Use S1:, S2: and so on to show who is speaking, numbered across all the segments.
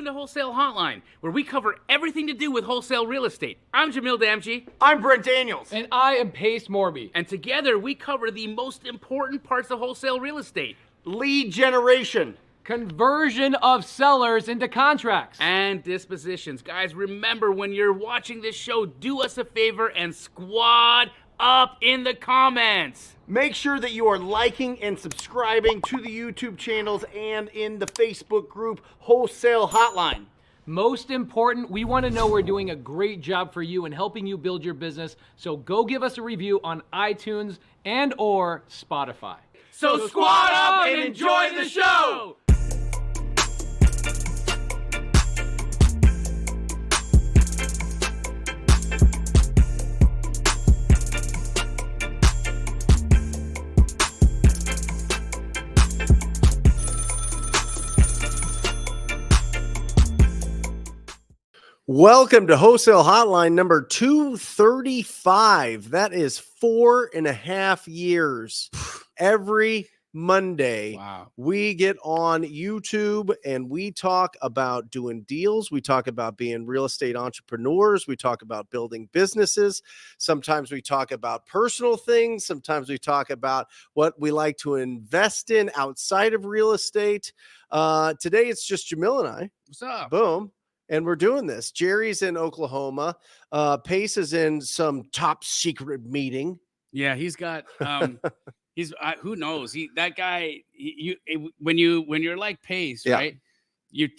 S1: Welcome to Wholesale Hotline, where we cover everything to do with wholesale real estate. I'm Jamil jdamji.
S2: I'm Brent Daniels.
S3: And I am Pace Morby.
S1: And together we cover the most important parts of wholesale real estate.
S2: Lead generation.
S3: Conversion of sellers into contracts.
S1: And dispositions. Guys, remember when you're watching this show, do us a favor and squad up in the comments.
S2: Make sure that you are liking and subscribing to the YouTube channels and in the Facebook group Wholesale Hotline.
S3: Most important, we want to know we're doing a great job for you and helping you build your business. So go give us a review on iTunes and or Spotify.
S1: So squad up and enjoy the show.
S2: Welcome to Wholesale Hotline number 235. That is 4.5 years. Every Monday, we get on YouTube and we talk about doing deals. We talk about being real estate entrepreneurs. We talk about building businesses. Sometimes we talk about personal things. Sometimes we talk about what we like to invest in outside of real estate. Today, it's just Jamil and I.
S1: What's up?
S2: Boom. And we're doing this. Jerry's in Oklahoma. Pace is in some top secret meeting.
S1: Yeah, he's got who knows? That guy when you're like Pace,
S2: yeah.
S1: right? You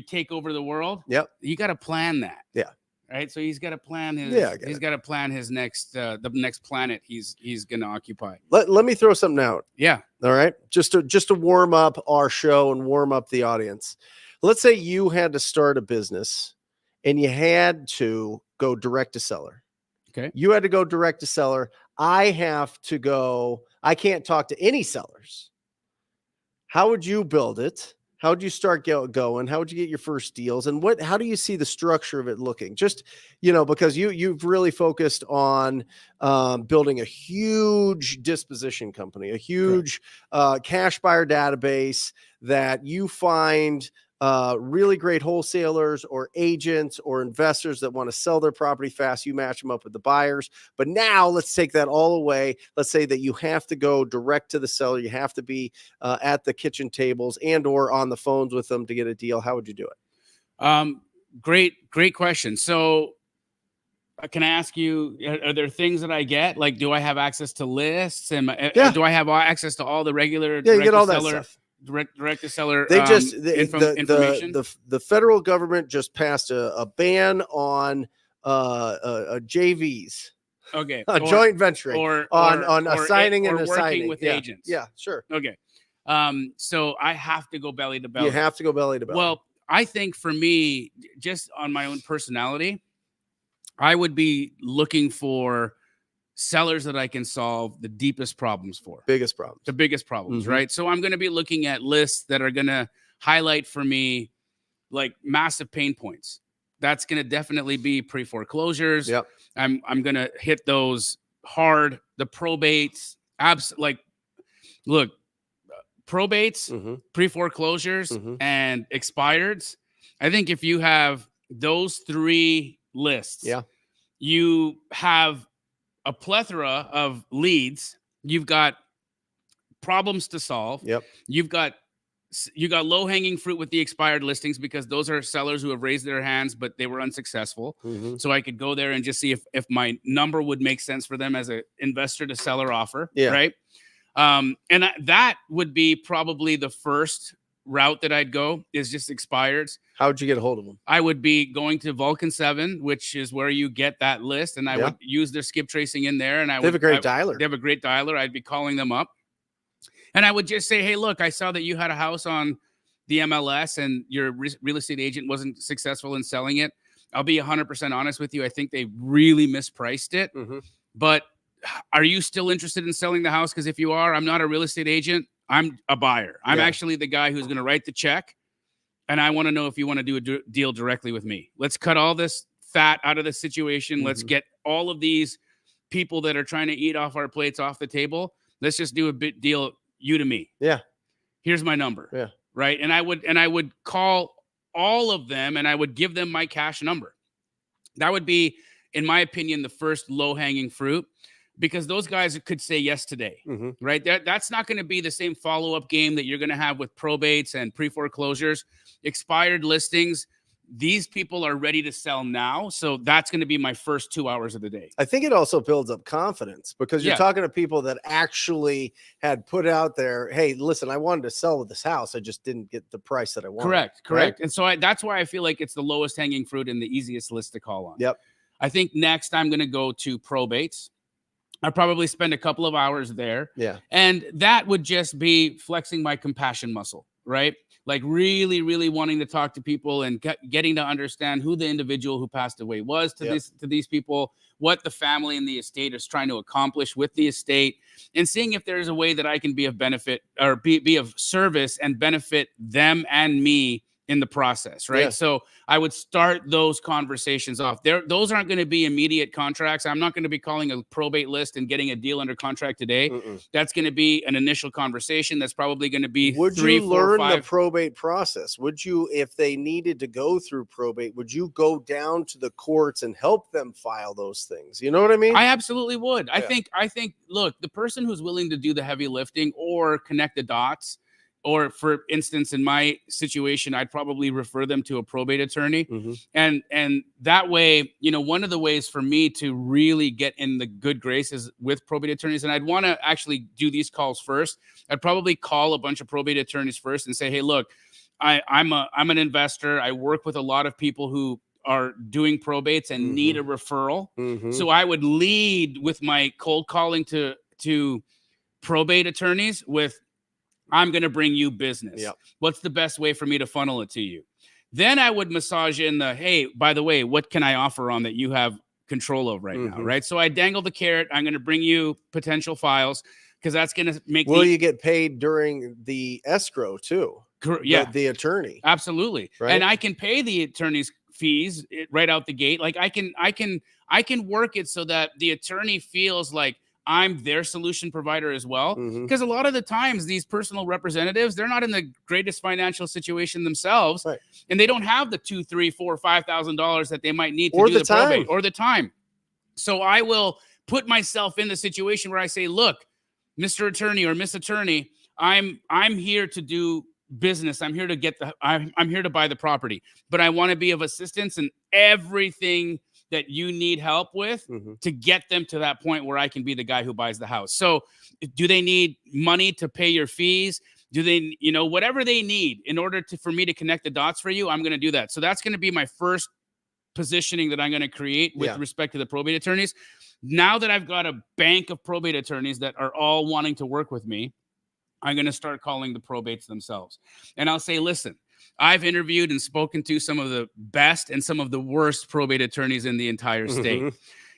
S1: take over the world.
S2: Yep.
S1: You got to plan that.
S2: Yeah.
S1: Right? So he's got to plan his he's got to plan his next the next planet he's going to occupy.
S2: Let me throw something out.
S1: Yeah.
S2: All right? Just to warm up our show and warm up the audience. Let's say you had to start a business and you had to go direct to seller.
S1: Okay.
S2: You had to go direct to seller. I can't talk to any sellers. How would you build it? How would you start going? How would you get your first deals? And how do you see the structure of it looking? Just, because you've really focused on building a huge disposition company, a huge cash buyer database that you find really great wholesalers or agents or investors that want to sell their property fast. You match them up with the buyers. But now let's take that all away. Let's say that you have to go direct to the seller. You have to be at the kitchen tables and or on the phones with them to get a deal. How would you do it?
S1: Great question. So can I ask you, are there things that I get? Like, do I have access to lists? And do I have access to all the regular
S2: you get all that stuff.
S1: Direct to seller.
S2: They just
S1: information.
S2: The federal government just passed a ban on JVs.
S1: Okay,
S2: joint venturing on assigning and
S1: working
S2: assigning
S1: with agents.
S2: Yeah, sure.
S1: Okay, so I have to go belly to belly.
S2: You have to go belly to belly.
S1: Well, I think for me, just on my own personality, I would be looking for sellers that I can solve the deepest problems for.
S2: The biggest problems,
S1: right? So I'm going to be looking at lists that are going to highlight for me like massive pain points. That's going to definitely be pre-foreclosures.
S2: Yep.
S1: I'm going to hit those hard. The probates, probates, pre-foreclosures, and expireds. I think if you have those three lists, you have a plethora of leads. You've got problems to solve.
S2: Yep.
S1: You got low-hanging fruit with the expired listings because those are sellers who have raised their hands, but they were unsuccessful. So I could go there and just see if my number would make sense for them as an investor to seller offer.
S2: Yeah.
S1: Right. That would be probably the first route that I'd go is just expireds.
S2: How would you get a hold of them?
S1: I would be going to Vulcan 7, which is where you get that list, and I would use their skip tracing in there. And
S2: they have a great dialer.
S1: They have a great dialer. I'd be calling them up, and I would just say, "Hey, look, I saw that you had a house on the MLS, and your real estate agent wasn't successful in selling it. I'll be 100% honest with you. I think they really mispriced it. But are you still interested in selling the house? Because if you are, I'm not a real estate agent. I'm a buyer. I'm actually the guy who's going to write the check. And I want to know if you want to do a deal directly with me. Let's cut all this fat out of the situation. Let's get all of these people that are trying to eat off our plates off the table. Let's just do a bit deal, you to me.
S2: Yeah.
S1: Here's my number.
S2: Yeah.
S1: Right. And I would call all of them and I would give them my cash number. That would be, in my opinion, the first low-hanging fruit, because those guys could say yes today, right? That's not going to be the same follow-up game that you're going to have with probates and pre-foreclosures, expired listings. These people are ready to sell now. So that's going to be my first 2 hours of the day.
S2: I think it also builds up confidence, because you're talking to people that actually had put out there, hey, listen, I wanted to sell this house. I just didn't get the price that I wanted.
S1: Correct.
S2: Right?
S1: And so that's why I feel like it's the lowest hanging fruit and the easiest list to call on.
S2: Yep.
S1: I think next I'm going to go to probates. I probably spend a couple of hours there.
S2: Yeah.
S1: And that would just be flexing my compassion muscle, right? Like really, really wanting to talk to people and getting to understand who the individual who passed away was to these people, what the family and the estate is trying to accomplish with the estate, and seeing if there's a way that I can be of benefit or be of service and benefit them and me in the process, right?
S2: Yeah.
S1: So I would start those conversations off there. Those aren't going to be immediate contracts. I'm not going to be calling a probate list and getting a deal under contract today. That's going to be an initial conversation. That's probably going to be
S2: Would
S1: 3,
S2: you
S1: 4,
S2: learn
S1: 5.
S2: the probate process? Would you, if they needed to go through probate, would you go down to the courts and help them file those things? You know what I mean?
S1: I absolutely would.
S2: Yeah.
S1: I think, look, the person who's willing to do the heavy lifting or connect the dots, or for instance, in my situation, I'd probably refer them to a probate attorney. And that way, you know, one of the ways for me to really get in the good graces with probate attorneys, and I'd want to actually do these calls first. I'd probably call a bunch of probate attorneys first and say, hey, look, I'm an investor. I work with a lot of people who are doing probates and need a referral. So I would lead with my cold calling to probate attorneys with, I'm going to bring you business.
S2: Yep.
S1: What's the best way for me to funnel it to you? Then I would massage in the, hey, by the way, what can I offer on that you have control of right now, right? So I dangle the carrot. I'm going to bring you potential files, because that's going to make
S2: Will you get paid during the escrow too?
S1: Yeah.
S2: The attorney.
S1: Absolutely.
S2: Right?
S1: And I can pay the attorney's fees right out the gate. Like I can work it so that the attorney feels like I'm their solution provider as well. Because a lot of the times these personal representatives, they're not in the greatest financial situation themselves.
S2: Right. And
S1: And they don't have the $2,000, $3,000, $4,000, $5,000 that they might need to
S2: Or
S1: do
S2: the
S1: the probate
S2: time.
S1: or the time. So I will put myself in the situation where I say, look, Mr. Attorney or Miss Attorney, I'm here to do business. I'm here to I'm here to buy the property, but I want to be of assistance in everything that you need help with to get them to that point where I can be the guy who buys the house. So do they need money to pay your fees? Do they, you know, whatever they need in order for me to connect the dots for you, I'm going to do that. So that's going to be my first positioning that I'm going to create with respect to the probate attorneys. Now that I've got a bank of probate attorneys that are all wanting to work with me, I'm going to start calling the probates themselves. And I'll say, listen, I've interviewed and spoken to some of the best and some of the worst probate attorneys in the entire state.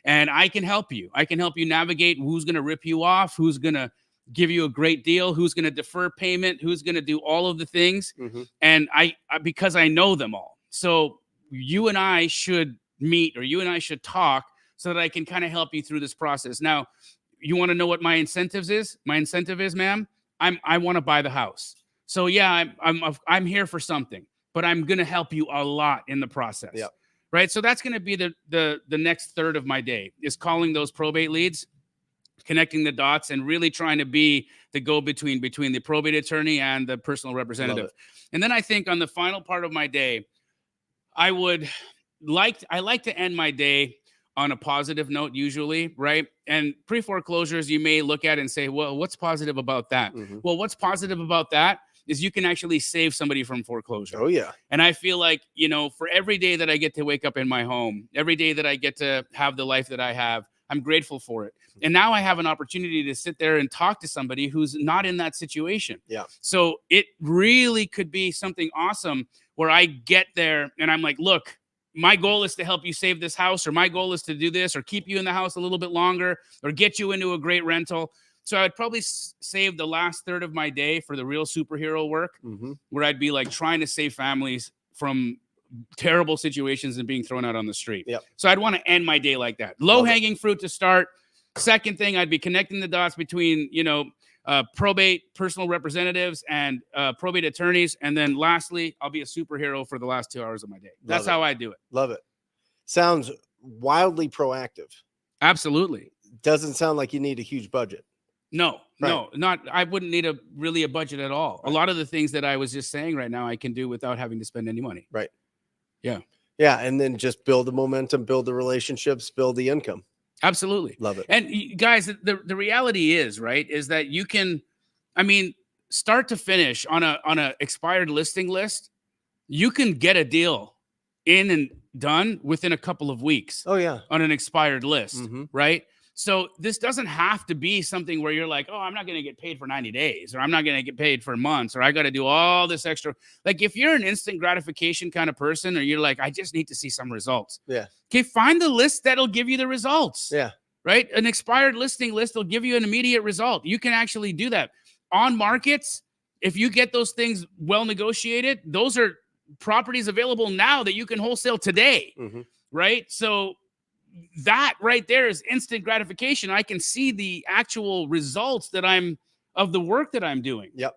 S1: And I can help you. I can help you navigate who's going to rip you off, who's going to give you a great deal, who's going to defer payment, who's going to do all of the things. And I because I know them all. So you and I should meet, or you and I should talk, so that I can kind of help you through this process. Now, you want to know what my incentives is? My incentive is, ma'am, I want to buy the house. So yeah, I'm here for something, but I'm going to help you a lot in the process.
S2: Yep.
S1: Right. So that's going to be the next third of my day, is calling those probate leads, connecting the dots, and really trying to be the go-between between the probate attorney and the personal representative. And then I think on the final part of my day, I like to end my day on a positive note usually, right? And pre-foreclosures, you may look at it and say, well, what's positive about that? Well, what's positive about that is you can actually save somebody from foreclosure.
S2: Oh, yeah.
S1: And I feel like, you know, for every day that I get to wake up in my home, every day that I get to have the life that I have, I'm grateful for it. And now I have an opportunity to sit there and talk to somebody who's not in that situation.
S2: Yeah.
S1: So it really could be something awesome where I get there and I'm like, look, my goal is to help you save this house, or my goal is to do this, or keep you in the house a little bit longer, or get you into a great rental. So I would probably save the last third of my day for the real superhero work, where I'd be like trying to save families from terrible situations and being thrown out on the street.
S2: Yep.
S1: So I'd want to end my day like that. Low hanging fruit to start. Second thing, I'd be connecting the dots between, you know, probate personal representatives and probate attorneys. And then lastly, I'll be a superhero for the last 2 hours of my day. That's how I do it.
S2: Love it. Sounds wildly proactive.
S1: Absolutely.
S2: Doesn't sound like you need a huge budget.
S1: No,
S2: Right.
S1: no, not. I wouldn't need really a budget at all.
S2: Right.
S1: A lot of the things that I was just saying right now, I can do without having to spend any money.
S2: Right.
S1: Yeah.
S2: Yeah. And then just build the momentum, build the relationships, build the income.
S1: Absolutely.
S2: Love it.
S1: And guys, the reality is, right, is that you can, I mean, start to finish on a expired listing list, you can get a deal in and done within a couple of weeks.
S2: Oh yeah.
S1: On an expired list,
S2: Mhm.
S1: right? So this doesn't have to be something where you're like, oh, I'm not going to get paid for 90 days, or I'm not going to get paid for months, or I got to do all this extra. Like if you're an instant gratification kind of person, or you're like, I just need to see some results.
S2: Yeah.
S1: Okay, find the list that'll give you the results.
S2: Yeah.
S1: Right? An expired listing list will give you an immediate result. You can actually do that. On markets, if you get those things well negotiated, those are properties available now that you can wholesale today.
S2: Mm-hmm.
S1: Right? So that right there is instant gratification. I can see the actual results of the work that I'm doing.
S2: Yep.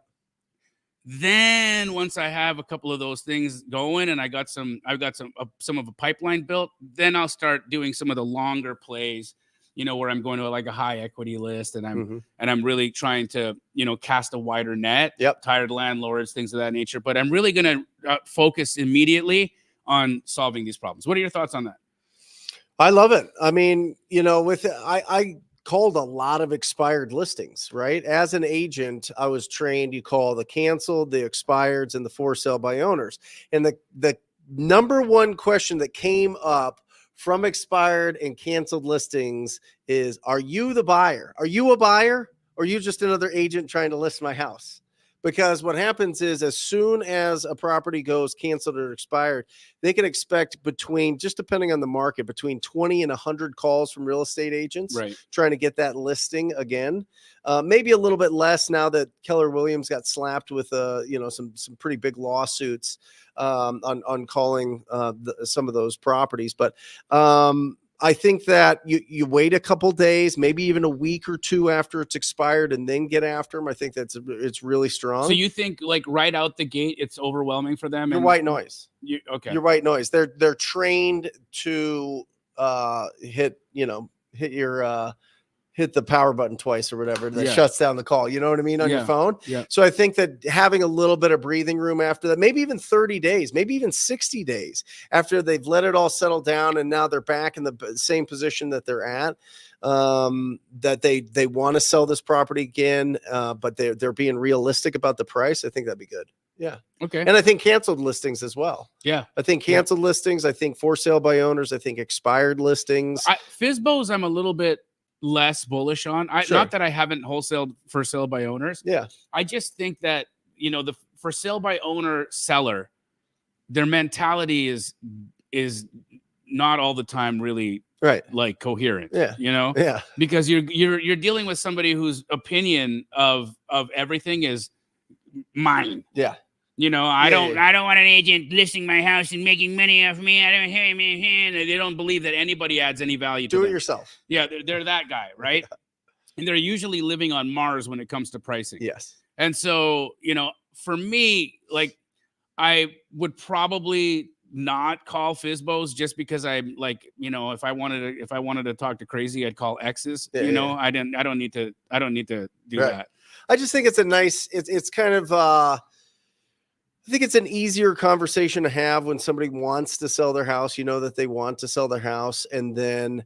S1: Then once I have a couple of those things going and I've got some of a pipeline built, then I'll start doing some of the longer plays, where I'm going to like a high equity list and I'm really trying to, cast a wider net.
S2: Yep.
S1: Tired landlords, things of that nature. But I'm really going to focus immediately on solving these problems. What are your thoughts on that?
S2: I love it. I mean, I called a lot of expired listings, right? As an agent, I was trained, you call the canceled, the expireds, and the for sale by owners. And the number one question that came up from expired and canceled listings is, are you the buyer? Are you a buyer? Or are you just another agent trying to list my house? Because what happens is as soon as a property goes canceled or expired, they can expect between, just depending on the market, between 20 and 100 calls from real estate agents trying to get that listing again. Maybe a little bit less now that Keller Williams got slapped with some pretty big lawsuits on calling some of those properties. But I think that you wait a couple days, maybe even a week or two after it's expired, and then get after them. I think it's really strong.
S1: So you think like right out the gate, it's overwhelming for them?
S2: You're white noise.
S1: Okay.
S2: You're white noise. They're trained to hit the power button twice or whatever that shuts down the call. You know what I mean? On your phone. Yeah. So I think that having a little bit of breathing room after that, maybe even 30 days, maybe even 60 days after they've let it all settle down and now they're back in the same position that they're at, that they want to sell this property again, but they're being realistic about the price. I think that'd be good. Yeah.
S1: Okay.
S2: And I think canceled listings as well.
S1: Yeah.
S2: I think canceled listings. I think for sale by owners. I think expired listings.
S1: FSBOs, I'm a little bit less bullish on. Not that I haven't wholesaled for sale by owners.
S2: Yeah.
S1: I just think that, the for sale by owner seller, their mentality is not all the time really like coherent.
S2: Yeah.
S1: Yeah. Because you're dealing with somebody whose opinion of everything is mine.
S2: Yeah.
S1: I don't want an agent listing my house and making money off me. They don't believe that anybody adds any value to
S2: Do
S1: them.
S2: it yourself.
S1: Yeah, they're that guy, right? And they're usually living on Mars when it comes to pricing.
S2: Yes.
S1: And so, for me, like I would probably not call FSBOs just because I'm like, if I wanted to talk to crazy, I'd call X's. I don't need to do that.
S2: I just think it's it's kind of I think it's an easier conversation to have when somebody wants to sell their house, that they want to sell their house. And then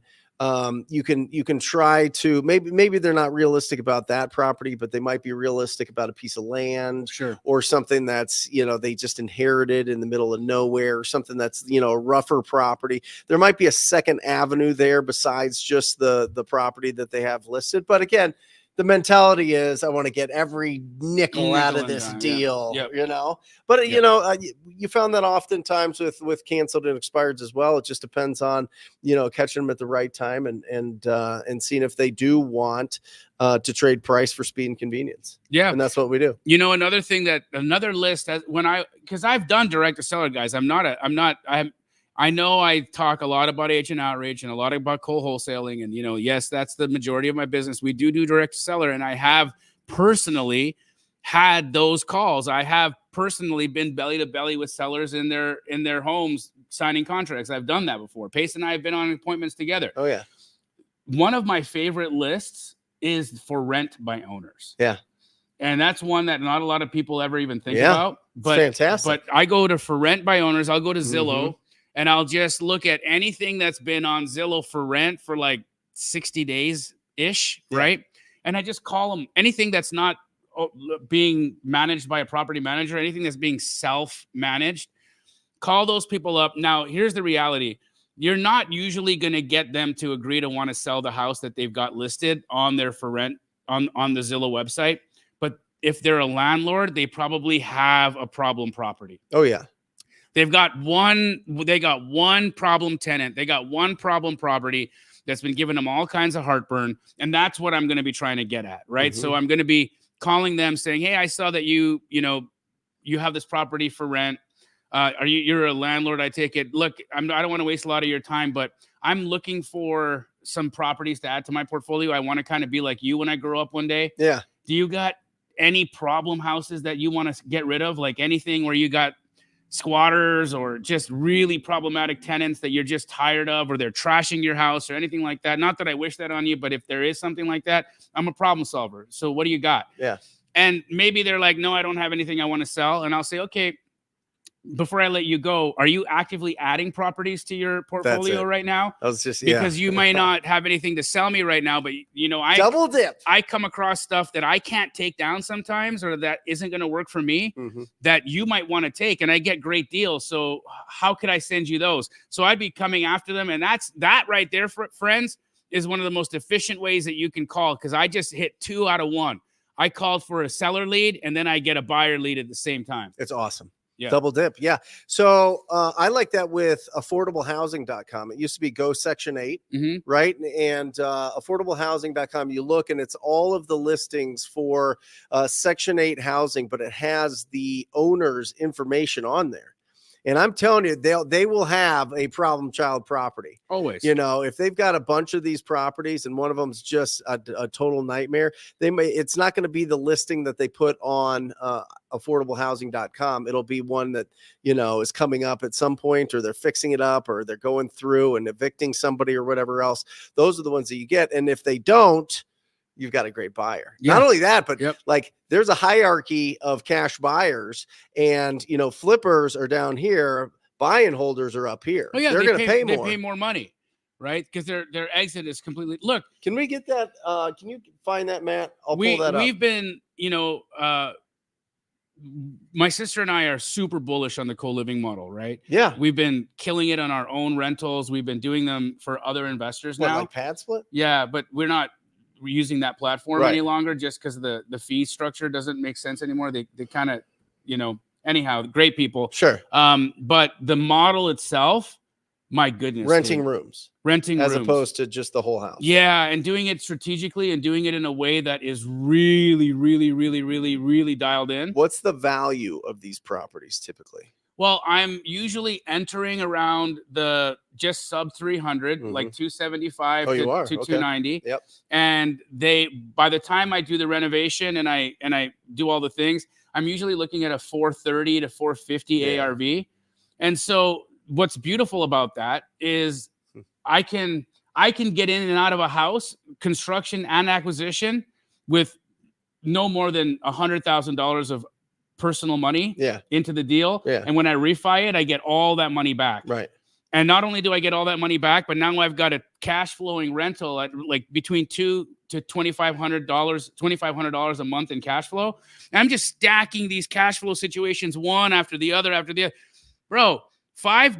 S2: you can try to, maybe they're not realistic about that property, but they might be realistic about a piece of land or something that's, they just inherited in the middle of nowhere, or something that's, a rougher property. There might be a second avenue there besides just the property that they have listed. But again, the mentality is I want to get every nickel out of this deal, but you found that oftentimes with canceled and expireds as well. It just depends on, catching them at the right time and seeing if they do want to trade price for speed and convenience. Yeah. And that's what we do.
S1: Another list because I've done direct to seller, guys. I know I talk a lot about agent outreach and a lot about wholesaling, and yes, that's the majority of my business. We do direct to seller, and I have personally had those calls. I have personally been belly to belly with sellers in their homes signing contracts. I've done that before. Pace and I have been on appointments together.
S2: Oh yeah.
S1: One of my favorite lists is for rent by owners.
S2: Yeah.
S1: And that's one that not a lot of people ever even think
S2: Yeah.
S1: about. But
S2: Fantastic.
S1: But I go to for rent by owners. I'll go to Zillow and I'll just look at anything that's been on Zillow for rent for like 60 days ish, right? And I just call them anything that's not being managed by a property manager, anything that's being self-managed, call those people up. Now, here's the reality. You're not usually going to get them to agree to want to sell the house that they've got listed on their for rent on the Zillow website. But if they're a landlord, they probably have a problem property.
S2: Oh yeah.
S1: They got one problem tenant. They got one problem property that's been giving them all kinds of heartburn. And that's what I'm going to be trying to get at, right? So I'm going to be calling them saying, hey, I saw that you have this property for rent. You're a landlord, I take it. Look, I don't want to waste a lot of your time, but I'm looking for some properties to add to my portfolio. I want to kind of be like you when I grow up one day.
S2: Yeah.
S1: Do you got any problem houses that you want to get rid of? Like anything where you got squatters or just really problematic tenants that you're just tired of, or they're trashing your house or anything like that? Not that I wish that on you, but if there is something like that, I'm a problem solver. So what do you got?
S2: Yeah.
S1: And maybe they're like, no, I don't have anything I want to sell. And I'll say, okay, before I let you go, are you actively adding properties to your portfolio right now?
S2: I was just
S1: because you may not have anything to sell me right now, but I
S2: double dip.
S1: I come across stuff that I can't take down sometimes, or that isn't going to work for me, that you might want to take, and I get great deals. So how could I send you those? So I'd be coming after them, and that right there, friends, is one of the most efficient ways that you can call, because I just hit 2 out of 1. I called for a seller lead, and then I get a buyer lead at the same time.
S2: It's awesome.
S1: Yeah.
S2: Double dip. Yeah. So I like that with affordablehousing.com. It used to be Go Section 8, right? And affordablehousing.com, you look and it's all of the listings for Section 8 housing, but it has the owner's information on there. And I'm telling you, they will have a problem child property.
S1: Always.
S2: If they've got a bunch of these properties and one of them's just a total nightmare, it's not going to be the listing that they put on affordablehousing.com. It'll be one that, is coming up at some point, or they're fixing it up, or they're going through and evicting somebody or whatever else. Those are the ones that you get. And if they don't, you've got a great buyer. Not only that, but like there's a hierarchy of cash buyers, and flippers are down here, buy and holders are up here.
S1: Oh yeah,
S2: they're going to pay more.
S1: They pay more money, right? Because their exit is completely. Look,
S2: can we get that? Can you find that, Matt? I'll pull that up.
S1: We've been, my sister and I are super bullish on the co-living model, right?
S2: Yeah,
S1: we've been killing it on our own rentals. We've been doing them for other investors now,
S2: like pad split.
S1: Yeah, but we're not using that platform any longer, just because the fee structure doesn't make sense anymore. They kind of, anyhow, great people.
S2: Sure.
S1: But the model itself, my goodness,
S2: renting rooms
S1: as
S2: opposed to just the whole house.
S1: Yeah. And doing it strategically and doing it in a way that is really, really, really, really, really dialed in.
S2: What's the value of these properties typically?
S1: Well, I'm usually entering around the just sub 300, like 275 to 290.
S2: Yep.
S1: And by the time I do the renovation and I do all the things, I'm usually looking at a 430 to 450 ARV. And so what's beautiful about that is I can get in and out of a house, construction and acquisition, with no more than $100,000 of personal money into the deal. And when I refi it, I get all that money back.
S2: Right.
S1: And not only do I get all that money back, but now I've got a cash flowing rental at like between $200 to $2,500 a month in cash flow. And I'm just stacking these cash flow situations one after the other after the other. Bro, five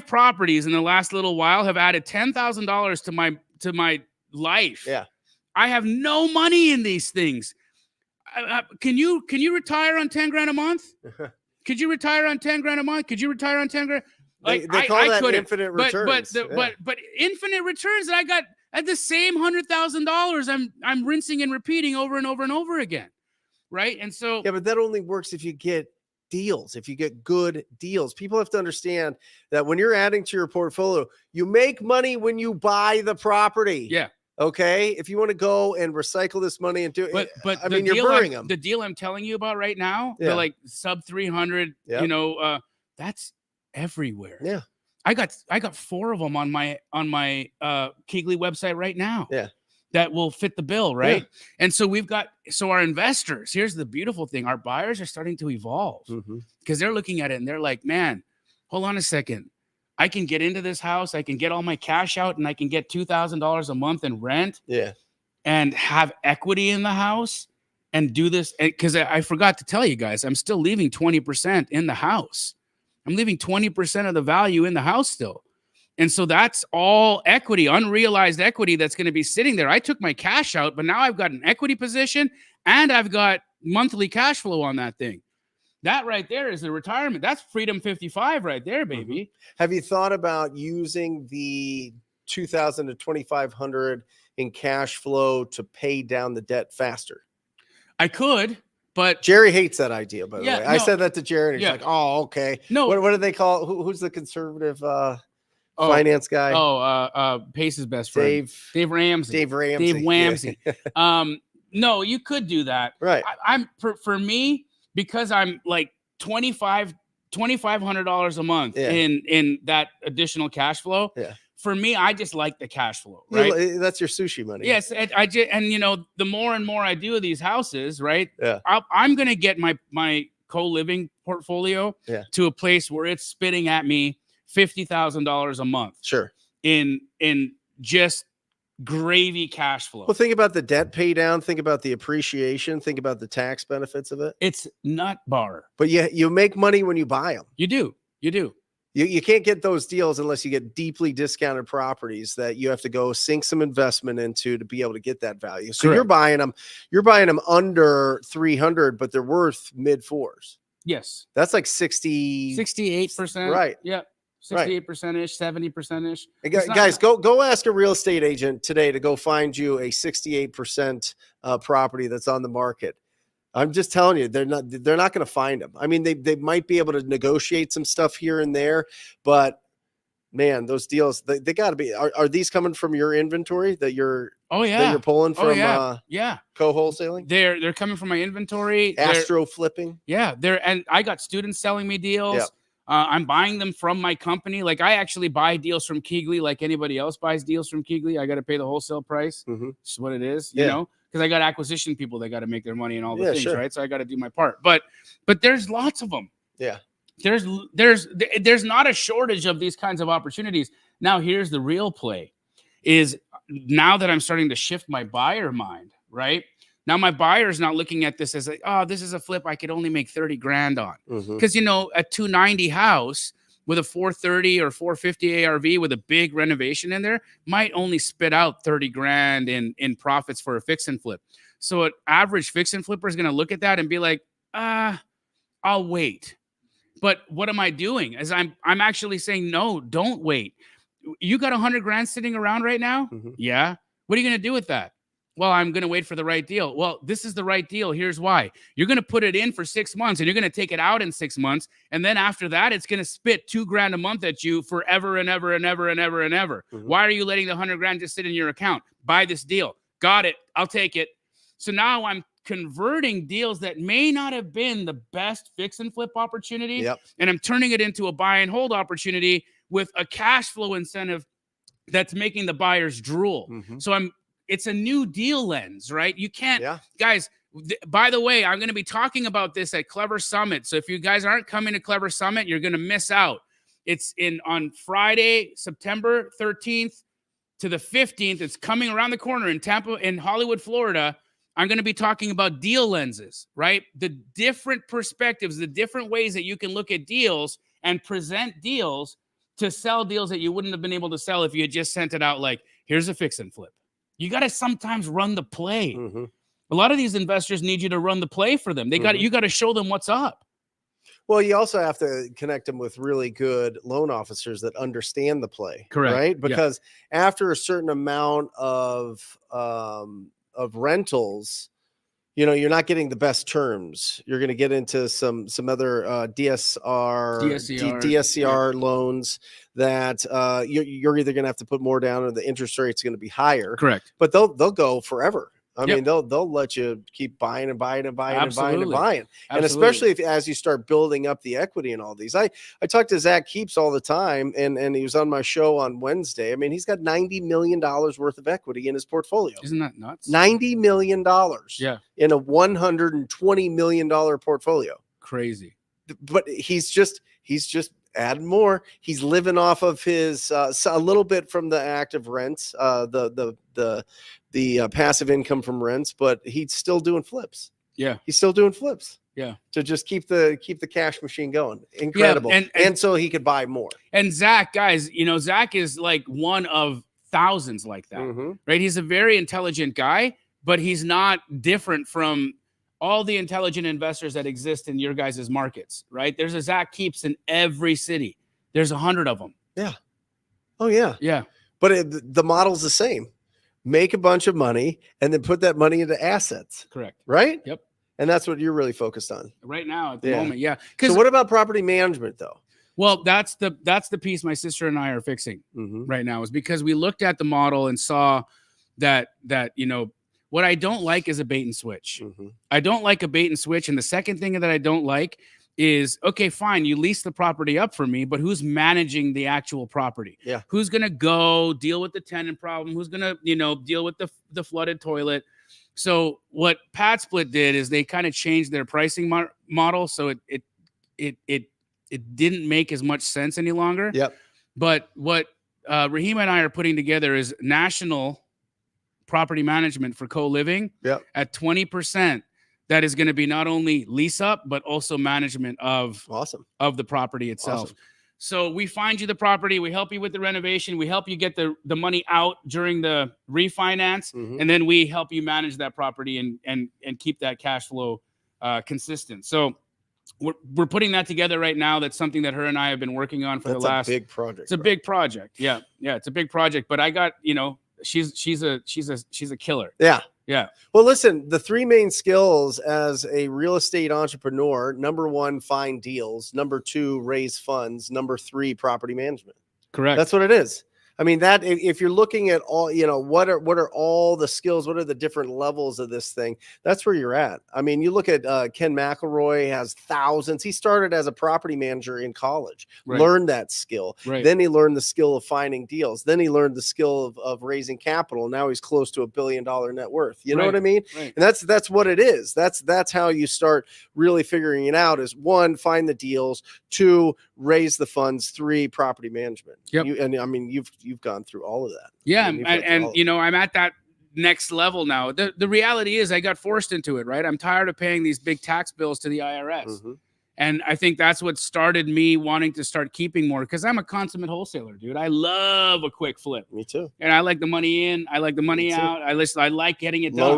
S1: properties in the last little while have added $10,000 to my life.
S2: Yeah.
S1: I have no money in these things. Can you retire on 10 grand a month? Could you retire on 10 grand a month? Could you retire on 10 grand?
S2: Like they call that infinite returns.
S1: But infinite returns that I got at the same $100,000. I'm rinsing and repeating over and over and over again. Right. And so,
S2: but that only works if you get deals, if you get good deals. People have to understand that when you're adding to your portfolio, you make money when you buy the property.
S1: Yeah.
S2: Okay. If you want to go and recycle this money and do it,
S1: But
S2: I
S1: the
S2: mean, you're
S1: deal
S2: burying them.
S1: the deal I'm telling you about right now,
S2: Yeah.
S1: the like sub 300,
S2: Yep.
S1: you know, that's everywhere.
S2: Yeah.
S1: I got 4 of them on my Keegley website right now.
S2: Yeah.
S1: That will fit the bill, right? And so our investors, here's the beautiful thing. Our buyers are starting to evolve because they're looking at it and they're like, man, hold on a second. I can get into this house. I can get all my cash out and I can get $2,000 a month in rent.
S2: Yeah.
S1: And have equity in the house and do this. Because I forgot to tell you guys, I'm still leaving 20% in the house. I'm leaving 20% of the value in the house still. And so that's all equity, unrealized equity that's going to be sitting there. I took my cash out, but now I've got an equity position and I've got monthly cash flow on that thing. That right there is the retirement. That's Freedom 55 right there, baby.
S2: Have you thought about using the 2,000 to 2,500 in cash flow to pay down the debt faster?
S1: I could, but
S2: Jerry hates that idea, by the way. I
S1: no.
S2: said that to Jerry and he's like, oh, okay.
S1: No.
S2: What do they call who's the conservative finance guy?
S1: Pace's best friend. Dave Ramsey.
S2: Dave
S1: Wamsey. No, you could do that.
S2: Right.
S1: I'm for me, because I'm like $2,500 a month in that additional cash flow.
S2: Yeah.
S1: For me, I just like the cash flow, right?
S2: That's your sushi money.
S1: Yes, and you know, the more and more I do of these houses, right?
S2: Yeah.
S1: I'm gonna get my co-living portfolio to a place where it's spitting at me $50,000 a month.
S2: Sure.
S1: In just gravy cash flow.
S2: Well, think about the debt pay down. Think about the appreciation. Think about the tax benefits of it.
S1: It's nut bar.
S2: But you make money when you buy them.
S1: You do.
S2: You can't get those deals unless you get deeply discounted properties that you have to go sink some investment into to be able to get that value. So you're buying them under 300, but they're worth mid 4s.
S1: Yes.
S2: That's like 68%. Right.
S1: Yep. 68%ish, 70%ish.
S2: Guys, go ask a real estate agent today to go find you a 68% property that's on the market. I'm just telling you, they're not going to find them. I mean, they might be able to negotiate some stuff here and there, but man, those deals, they got to be. Are these coming from your inventory that you're?
S1: Oh yeah,
S2: that you're pulling from. Co-wholesaling.
S1: They're coming from my inventory.
S2: Astro flipping.
S1: Yeah, and I got students selling me deals.
S2: Yep.
S1: I'm buying them from my company. Like I actually buy deals from Keegley, like anybody else buys deals from Keegley. I got to pay the wholesale price. It's what it is, you know. Because I got acquisition people that got to make their money and all the things, right? So I got to do my part. But there's lots of them.
S2: Yeah.
S1: There's not a shortage of these kinds of opportunities. Now, here's the real play is now that I'm starting to shift my buyer mind, right? Now my buyer is not looking at this as like, oh, this is a flip I could only make 30 grand on. Because, you know, a 290 house with a 430 or 450 ARV with a big renovation in there might only spit out 30 grand in profits for a fix and flip. So an average fix and flipper is going to look at that and be like, I'll wait. But what am I doing? As I'm actually saying, no, don't wait. You got 100 grand sitting around right now? Yeah. What are you going to do with that? Well, I'm going to wait for the right deal. Well, this is the right deal. Here's why. You're going to put it in for 6 months and you're going to take it out in 6 months. And then after that, it's going to spit 2 grand a month at you forever and ever and ever and ever and ever. Why are you letting the 100 grand just sit in your account? Buy this deal. Got it. I'll take it. So now I'm converting deals that may not have been the best fix and flip opportunity. And I'm turning it into a buy and hold opportunity with a cash flow incentive that's making the buyers drool. So it's a new deal lens, right? You can't, guys, by the way, I'm going to be talking about this at Clever Summit. So if you guys aren't coming to Clever Summit, you're going to miss out. It's on Friday, September 13th to the 15th. It's coming around the corner in Tampa, in Hollywood, Florida. I'm going to be talking about deal lenses, right? The different perspectives, the different ways that you can look at deals and present deals to sell deals that you wouldn't have been able to sell if you had just sent it out like, here's a fix and flip. You got to sometimes run the play. A lot of these investors need you to run the play for them. You got to show them what's up.
S2: Well, you also have to connect them with really good loan officers that understand the play.
S1: Correct.
S2: Right? Because after a certain amount of rentals, you're not getting the best terms. You're going to get into some other DSCR loans that you're either going to have to put more down or the interest rate's going to be higher.
S1: Correct.
S2: But they'll go forever. I mean, they'll let you keep buying and buying and buying
S1: Absolutely.
S2: and buying and buying. And
S1: Absolutely.
S2: especially as you start building up the equity in all these. I talk to Zach Keeps all the time, and he was on my show on Wednesday. I mean, he's got $90 million worth of equity in his portfolio.
S1: Isn't that nuts?
S2: $90 million in a $120 million portfolio.
S1: Crazy.
S2: But he's just adding more. He's living off of his a little bit from the active rents, the passive income from rents, but he's still doing flips.
S1: Yeah.
S2: He's still doing flips.
S1: Yeah.
S2: To just keep the cash machine going. Incredible.
S1: Yeah,
S2: and so he could buy more.
S1: And Zach, guys, Zach is like one of thousands like that, right? He's a very intelligent guy, but he's not different from all the intelligent investors that exist in your guys' markets, right? There's a Zach Keeps in every city. There's 100 of them.
S2: Yeah. Oh, yeah.
S1: Yeah.
S2: But the model's the same. Make a bunch of money and then put that money into assets.
S1: Correct.
S2: Right?
S1: Yep.
S2: And that's what you're really focused on
S1: right now at the moment. Yeah.
S2: So what about property management though?
S1: Well, that's the piece my sister and I are fixing right now, is because we looked at the model and saw that what I don't like is a bait and switch. I don't like a bait and switch. And the second thing that I don't like is, okay, fine, you lease the property up for me, but who's managing the actual property?
S2: Yeah.
S1: Who's going to go deal with the tenant problem? Who's going to, deal with the flooded toilet? So what Pad Split did is they kind of changed their pricing model. So it didn't make as much sense any longer.
S2: Yep.
S1: But what Raheem and I are putting together is national property management for co-living at 20%. That is going to be not only lease up, but also management of the property itself.
S2: Awesome.
S1: So we find you the property, we help you with the renovation, we help you get the money out during the refinance, and then we help you manage that property and keep that cash flow consistent. So we're putting that together right now. That's something that her and I have been working on for the last
S2: big project.
S1: It's a big project. Yeah, it's a big project. But I got she's a killer.
S2: Yeah.
S1: Yeah.
S2: Well, listen, the three main skills as a real estate entrepreneur: number one, find deals; number two, raise funds; number three, property management.
S1: Correct.
S2: That's what it is. I mean, that if you're looking at all, what are all the skills? What are the different levels of this thing? That's where you're at. I mean, you look at Ken McElroy has thousands. He started as a property manager in college, learned that skill.
S1: Right.
S2: Then he learned the skill of finding deals. Then he learned the skill of raising capital. Now he's close to $1 billion net worth. You know what I mean?
S1: Right.
S2: And that's what it is. That's how you start really figuring it out. Is one, find the deals; two, raise the funds; three, property management.
S1: Yep.
S2: And I mean, you've gone through all of that.
S1: Yeah, I'm at that next level now. The reality is I got forced into it, right? I'm tired of paying these big tax bills to the IRS. And I think that's what started me wanting to start keeping more, because I'm a consummate wholesaler, dude. I love a quick flip.
S2: Me too.
S1: And I like the money in, I like the money out. I like getting it done.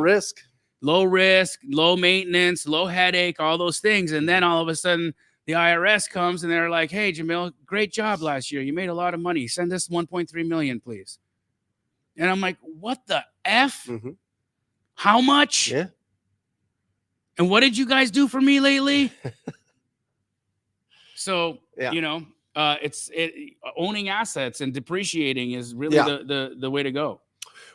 S1: Low risk, low maintenance, low headache, all those things. And then all of a sudden the IRS comes and they're like, "Hey, Jamil, great job last year. You made a lot of money. Send us 1.3 million, please." And I'm like, "What the F? How much?
S2: Yeah.
S1: And what did you guys do for me lately?" So, owning assets and depreciating is really the way to go.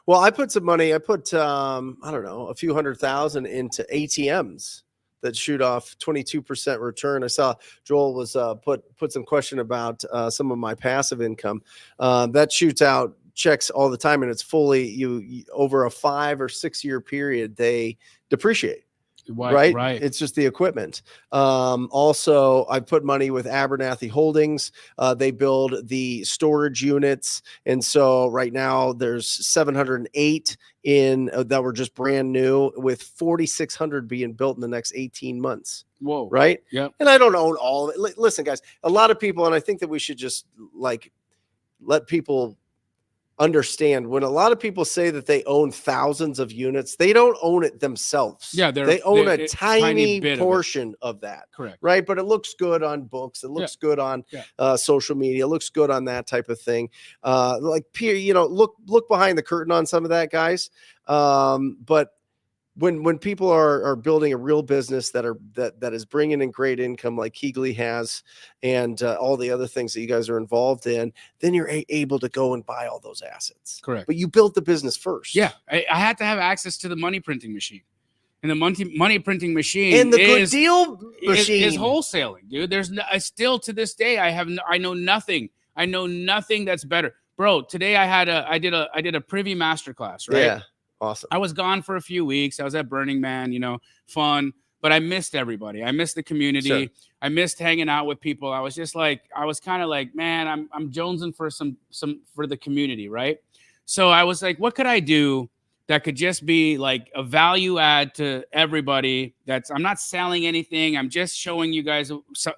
S2: Well, I put some money. I put I don't know, a few $100,000 into ATMs that shoot off 22% return. I saw Joel was put some question about some of my passive income that shoots out checks all the time, and it's fully you over a 5 or 6 year period they depreciate. Right. It's just the equipment. Also, I put money with Abernathy Holdings. They build the storage units, and so right now there's 708 in that were just brand new, with 4,600 being built in the next 18 months.
S1: Whoa!
S2: Right?
S1: Yeah.
S2: And I don't own all of it. Listen, guys, a lot of people, and I think that we should just let people understand, when a lot of people say that they own thousands of units, they don't own it themselves.
S1: Yeah,
S2: they own a tiny portion of that.
S1: Correct.
S2: Right. But it looks good on books. It looks good on social media. It looks good on that type of thing. Look behind the curtain on some of that, guys. But when people are building a real business that is bringing in great income like Keegley has, and all the other things that you guys are involved in, then you're able to go and buy all those assets.
S1: Correct.
S2: But you built the business first.
S1: Yeah, I had to have access to the money printing machine, and the money printing machine
S2: and the good deal machine
S1: is wholesaling, dude. There's still to this day I know nothing. I know nothing that's better, bro. Today I did a privy masterclass, right?
S2: Yeah, awesome.
S1: I was gone for a few weeks. I was at Burning Man, fun, but I missed everybody. I missed the community.
S2: Sure.
S1: I missed hanging out with people. I was kind of like, man, I'm jonesing for some for the community, right? So I was like, what could I do that could just be like a value add to everybody? I'm not selling anything. I'm just showing you guys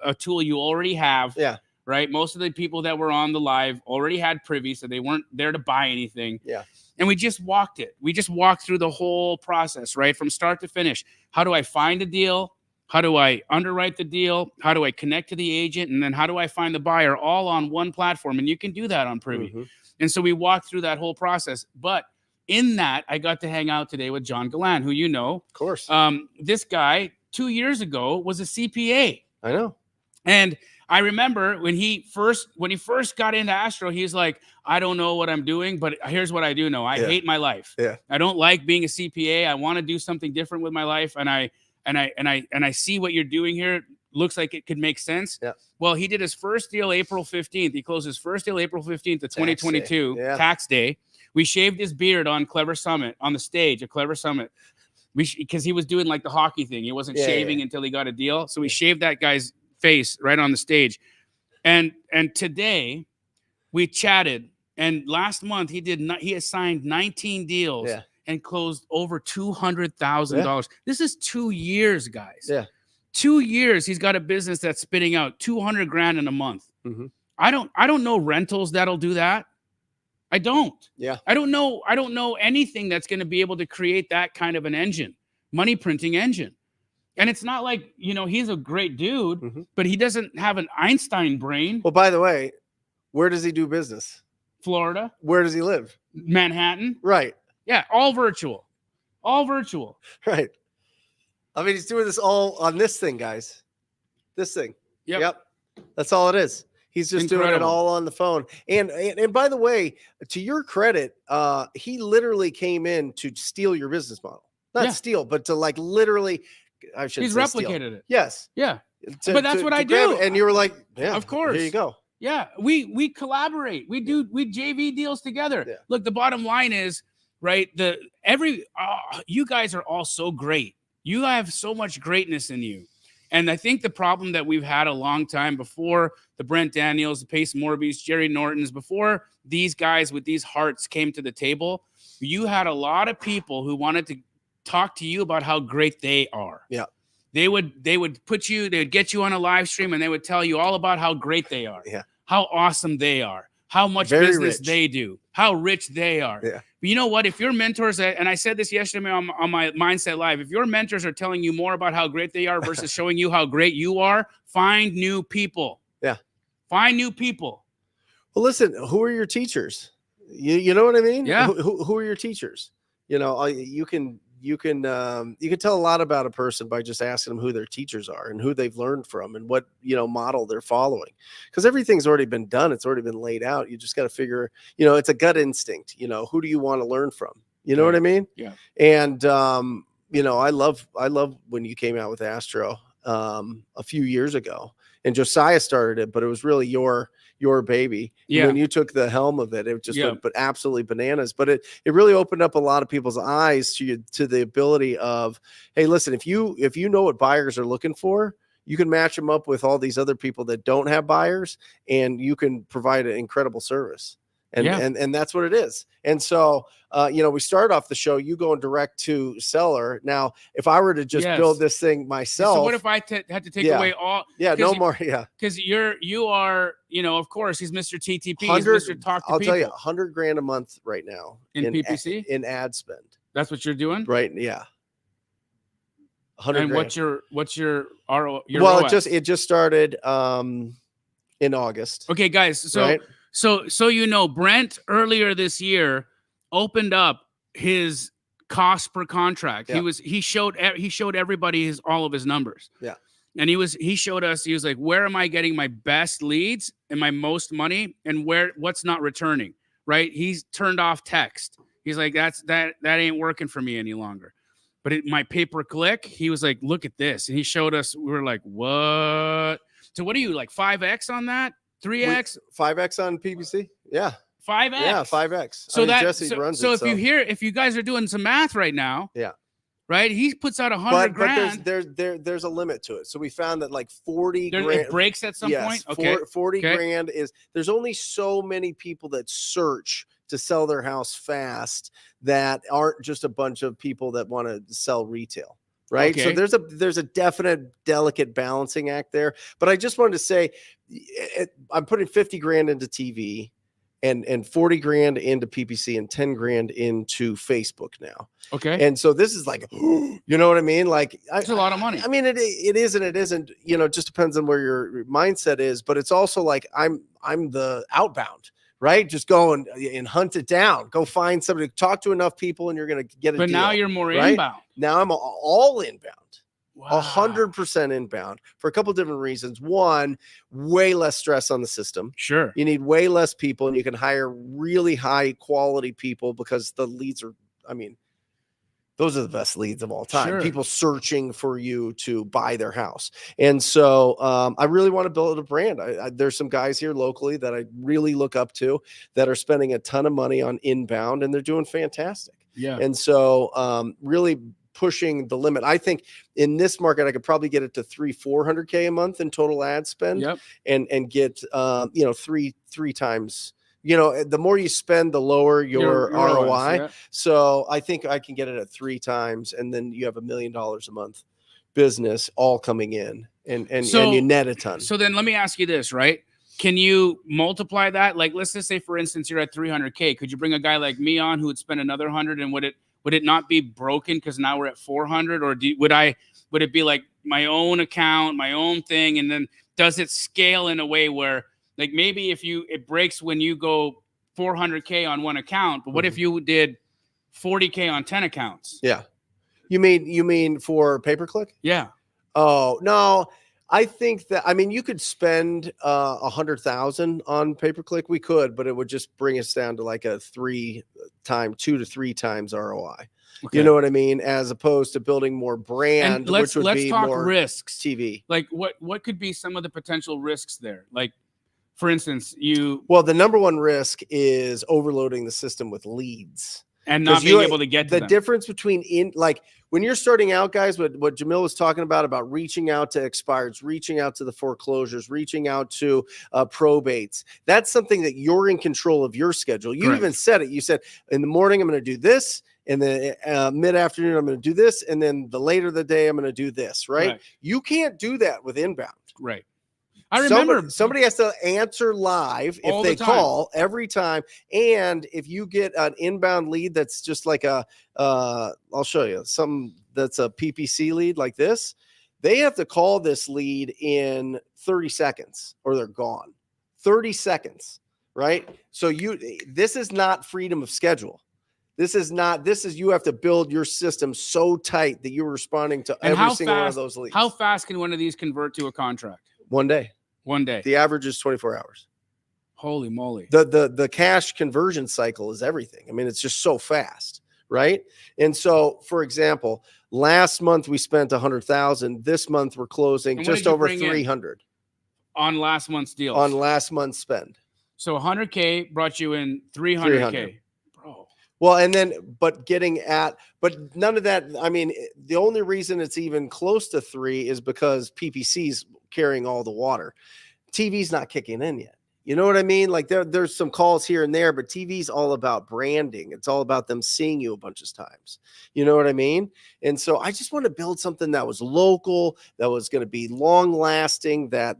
S1: a tool you already have.
S2: Yeah.
S1: Right. Most of the people that were on the live already had privy, so they weren't there to buy anything.
S2: Yeah.
S1: And we just walked it. We just walked through the whole process, right? From start to finish. How do I find a deal? How do I underwrite the deal? How do I connect to the agent? And then how do I find the buyer, all on one platform? And you can do that on privy.
S2: Mm-hmm.
S1: And so we walked through that whole process. But in that, I got to hang out today with John Gallan, who you know.
S2: Of course.
S1: This guy 2 years ago was a CPA.
S2: I know.
S1: And I remember when he first got into Astro, he's like, I don't know what I'm doing, but here's what I do know. I hate my life.
S2: Yeah.
S1: I don't like being a CPA. I want to do something different with my life. And I see what you're doing here. Looks like it could make sense.
S2: Yeah.
S1: Well, he did his first deal April 15th. He closed his first deal April 15th of 2022, tax day. We shaved his beard on Clever Summit, on the stage at Clever Summit. Because he was doing like the hockey thing. He wasn't shaving until he got a deal. So we shaved that guy's face right on the stage. And today we chatted, and last month he has signed 19 deals and closed over $200,000. This is 2 years, guys.
S2: Yeah.
S1: 2 years he's got a business that's spitting out $200,000 in a month.
S2: Mm-hmm.
S1: I don't know rentals that'll do that. I don't.
S2: Yeah.
S1: I don't know anything that's going to be able to create that kind of an engine, money printing engine. And it's not like, he's a great dude, but he doesn't have an Einstein brain.
S2: Well, by the way, where does he do business?
S1: Florida.
S2: Where does he live?
S1: Manhattan.
S2: Right.
S1: Yeah. All virtual.
S2: Right. I mean, he's doing this all on this thing, guys. This thing. Yep. That's all it is. He's just doing it all on the phone. And by the way, to your credit, he literally came in to steal your business model. Not steal, but to like literally, I should
S1: He's
S2: say
S1: replicated
S2: steal.
S1: it.
S2: Yes.
S1: Yeah. But that's what I do.
S2: And you were like, yeah,
S1: of course.
S2: Here you go.
S1: Yeah. We collaborate. We JV deals together.
S2: Yeah.
S1: Look, the bottom line is, right, you guys are all so great. You have so much greatness in you. And I think the problem that we've had a long time before the Brent Daniels, the Pace Morbys, Jerry Nortons, before these guys with these hearts came to the table, you had a lot of people who wanted to talk to you about how great they are.
S2: Yeah.
S1: They would get you on a live stream and they would tell you all about how great they are.
S2: Yeah.
S1: How awesome they are. How much
S2: Very
S1: business
S2: rich.
S1: they do. How rich they are.
S2: Yeah.
S1: But you know what? If your mentors, and I said this yesterday on my Mindset Live, if your mentors are telling you more about how great they are versus showing you how great you are, find new people.
S2: Yeah.
S1: Find new people.
S2: Well, listen, who are your teachers? You know what I mean?
S1: Yeah.
S2: Who are your teachers? You can tell a lot about a person by just asking them who their teachers are and who they've learned from and what, model they're following, because everything's already been done. It's already been laid out. You just got to figure, it's a gut instinct, who do you want to learn from? You know what I mean?
S1: Yeah.
S2: And, I love when you came out with Astro, a few years ago, and Josiah started it, but it was really your baby.
S1: Yeah.
S2: And when you took the helm of it, it just went but absolutely bananas. But it really opened up a lot of people's eyes to the ability of, hey, listen, if you know what buyers are looking for, you can match them up with all these other people that don't have buyers, and you can provide an incredible service. And that's what it is. And so, we start off the show, you going direct to seller. Now, if I were to just build this thing myself.
S1: So what if I had to take away all?
S2: Yeah, no more. Yeah.
S1: Because you are, of course, he's Mr. TTP. He's Mr. Talk to
S2: I'll
S1: people.
S2: tell you, $100,000 a month right now
S1: in PPC,
S2: in ad spend.
S1: That's what you're doing,
S2: right? Yeah.
S1: 100. And what's your RO?
S2: Well, it just started in August.
S1: Okay, guys. So.
S2: Right?
S1: So Brent earlier this year opened up his cost per contract.
S2: Yeah.
S1: He showed everybody all of his numbers.
S2: Yeah.
S1: And he showed us, he was like, where am I getting my best leads and my most money, and what's not returning, right? He's turned off text. He's like, that ain't working for me any longer. But my pay-per-click, he was like, look at this. And he showed us, we were like, what? So what are you, like 5X on that? 3X?
S2: 5X on PPC? Yeah.
S1: 5X?
S2: Yeah, 5X.
S1: So
S2: Jesse runs it.
S1: If you guys are doing some math right now,
S2: yeah,
S1: right? He puts out $100 grand.
S2: But there's a limit to it. So we found that like 40 grand.
S1: It breaks at some point. Okay.
S2: 40 grand there's only so many people that search to sell their house fast that aren't just a bunch of people that want to sell retail. Right.
S1: Okay.
S2: So there's a definite delicate balancing act there. But I just wanted to say I'm putting 50 grand into TV and 40 grand into PPC and 10 grand into Facebook now.
S1: Okay.
S2: And so this is like, you know what I mean? Like
S1: it's a lot of money.
S2: I mean, it is and it isn't, it just depends on where your mindset is, but it's also like, I'm the outbound, right? Just go and hunt it down, go find somebody, talk to enough people and you're going to get it.
S1: But now you're more inbound.
S2: Now I'm all inbound.
S1: Wow.
S2: 100% inbound for a couple of different reasons. One, way less stress on the system.
S1: Sure.
S2: You need way less people and you can hire really high quality people because the leads are, those are the best leads of all time.
S1: Sure.
S2: People searching for you to buy their house. And so I really want to build a brand. There's some guys here locally that I really look up to that are spending a ton of money on inbound and they're doing fantastic.
S1: Yeah.
S2: And so really pushing the limit. I think in this market, I could probably get it to 400K a month in total ad spend.
S1: Yep.
S2: and get, three times, the more you spend, the lower your ROI.
S1: Yeah.
S2: So I think I can get it at 3 times. And then you have $1 million a month business all coming in and you net a ton.
S1: So then let me ask you this, right? Can you multiply that? Like, let's just say, for instance, you're at 300K. Could you bring a guy like me on who would spend another 100, and would it not be broken because now we're at 400? Or would it be like my own account, my own thing? And then does it scale in a way where, like, maybe it breaks when you go 400K on one account, but what if you did 40K on 10 accounts?
S2: Yeah. You mean for pay-per-click?
S1: Yeah.
S2: Oh, no. I think that, you could spend 100,000 on pay-per-click. We could, but it would just bring us down to like a 2 to 3 times ROI. Okay. You know what I mean? As opposed to building more brand,
S1: let's talk
S2: more
S1: risks.
S2: TV.
S1: Like what could be some of the potential risks there? Like, for instance,
S2: well, the number one risk is overloading the system with leads.
S1: And not being able to get to
S2: the
S1: them.
S2: Difference between when you're starting out, guys, what Jamil was talking about reaching out to expireds, reaching out to the foreclosures, reaching out to probates. That's something that you're in control of your schedule. You even said it. You said in the morning, I'm going to do this. In the mid-afternoon, I'm going to do this. And then the later of the day, I'm going to do this. Right? You can't do that with inbound.
S1: Right. I remember
S2: somebody has to answer live if they call every time. And if you get an inbound lead that's just like I'll show you some that's a PPC lead like this, they have to call this lead in 30 seconds or they're gone. 30 seconds, right? So this is not freedom of schedule. This is you have to build your system so tight that you're responding to every single one of those leads.
S1: How fast can one of these convert to a contract?
S2: 1 day.
S1: 1 day.
S2: The average is 24 hours.
S1: Holy moly.
S2: The cash conversion cycle is everything. It's just so fast, right? And so, for example, last month we spent 100,000. This month we're closing just over 300
S1: on last month's deal.
S2: On last month's spend.
S1: So 100K brought you in 300K. Bro.
S2: Well, but none of that. The only reason it's even close to 3 is because PPC's carrying all the water. TV's not kicking in yet. You know what I mean? Like there's some calls here and there, but TV's all about branding. It's all about them seeing you a bunch of times. You know what I mean? And so I just want to build something that was local, that was going to be long lasting, that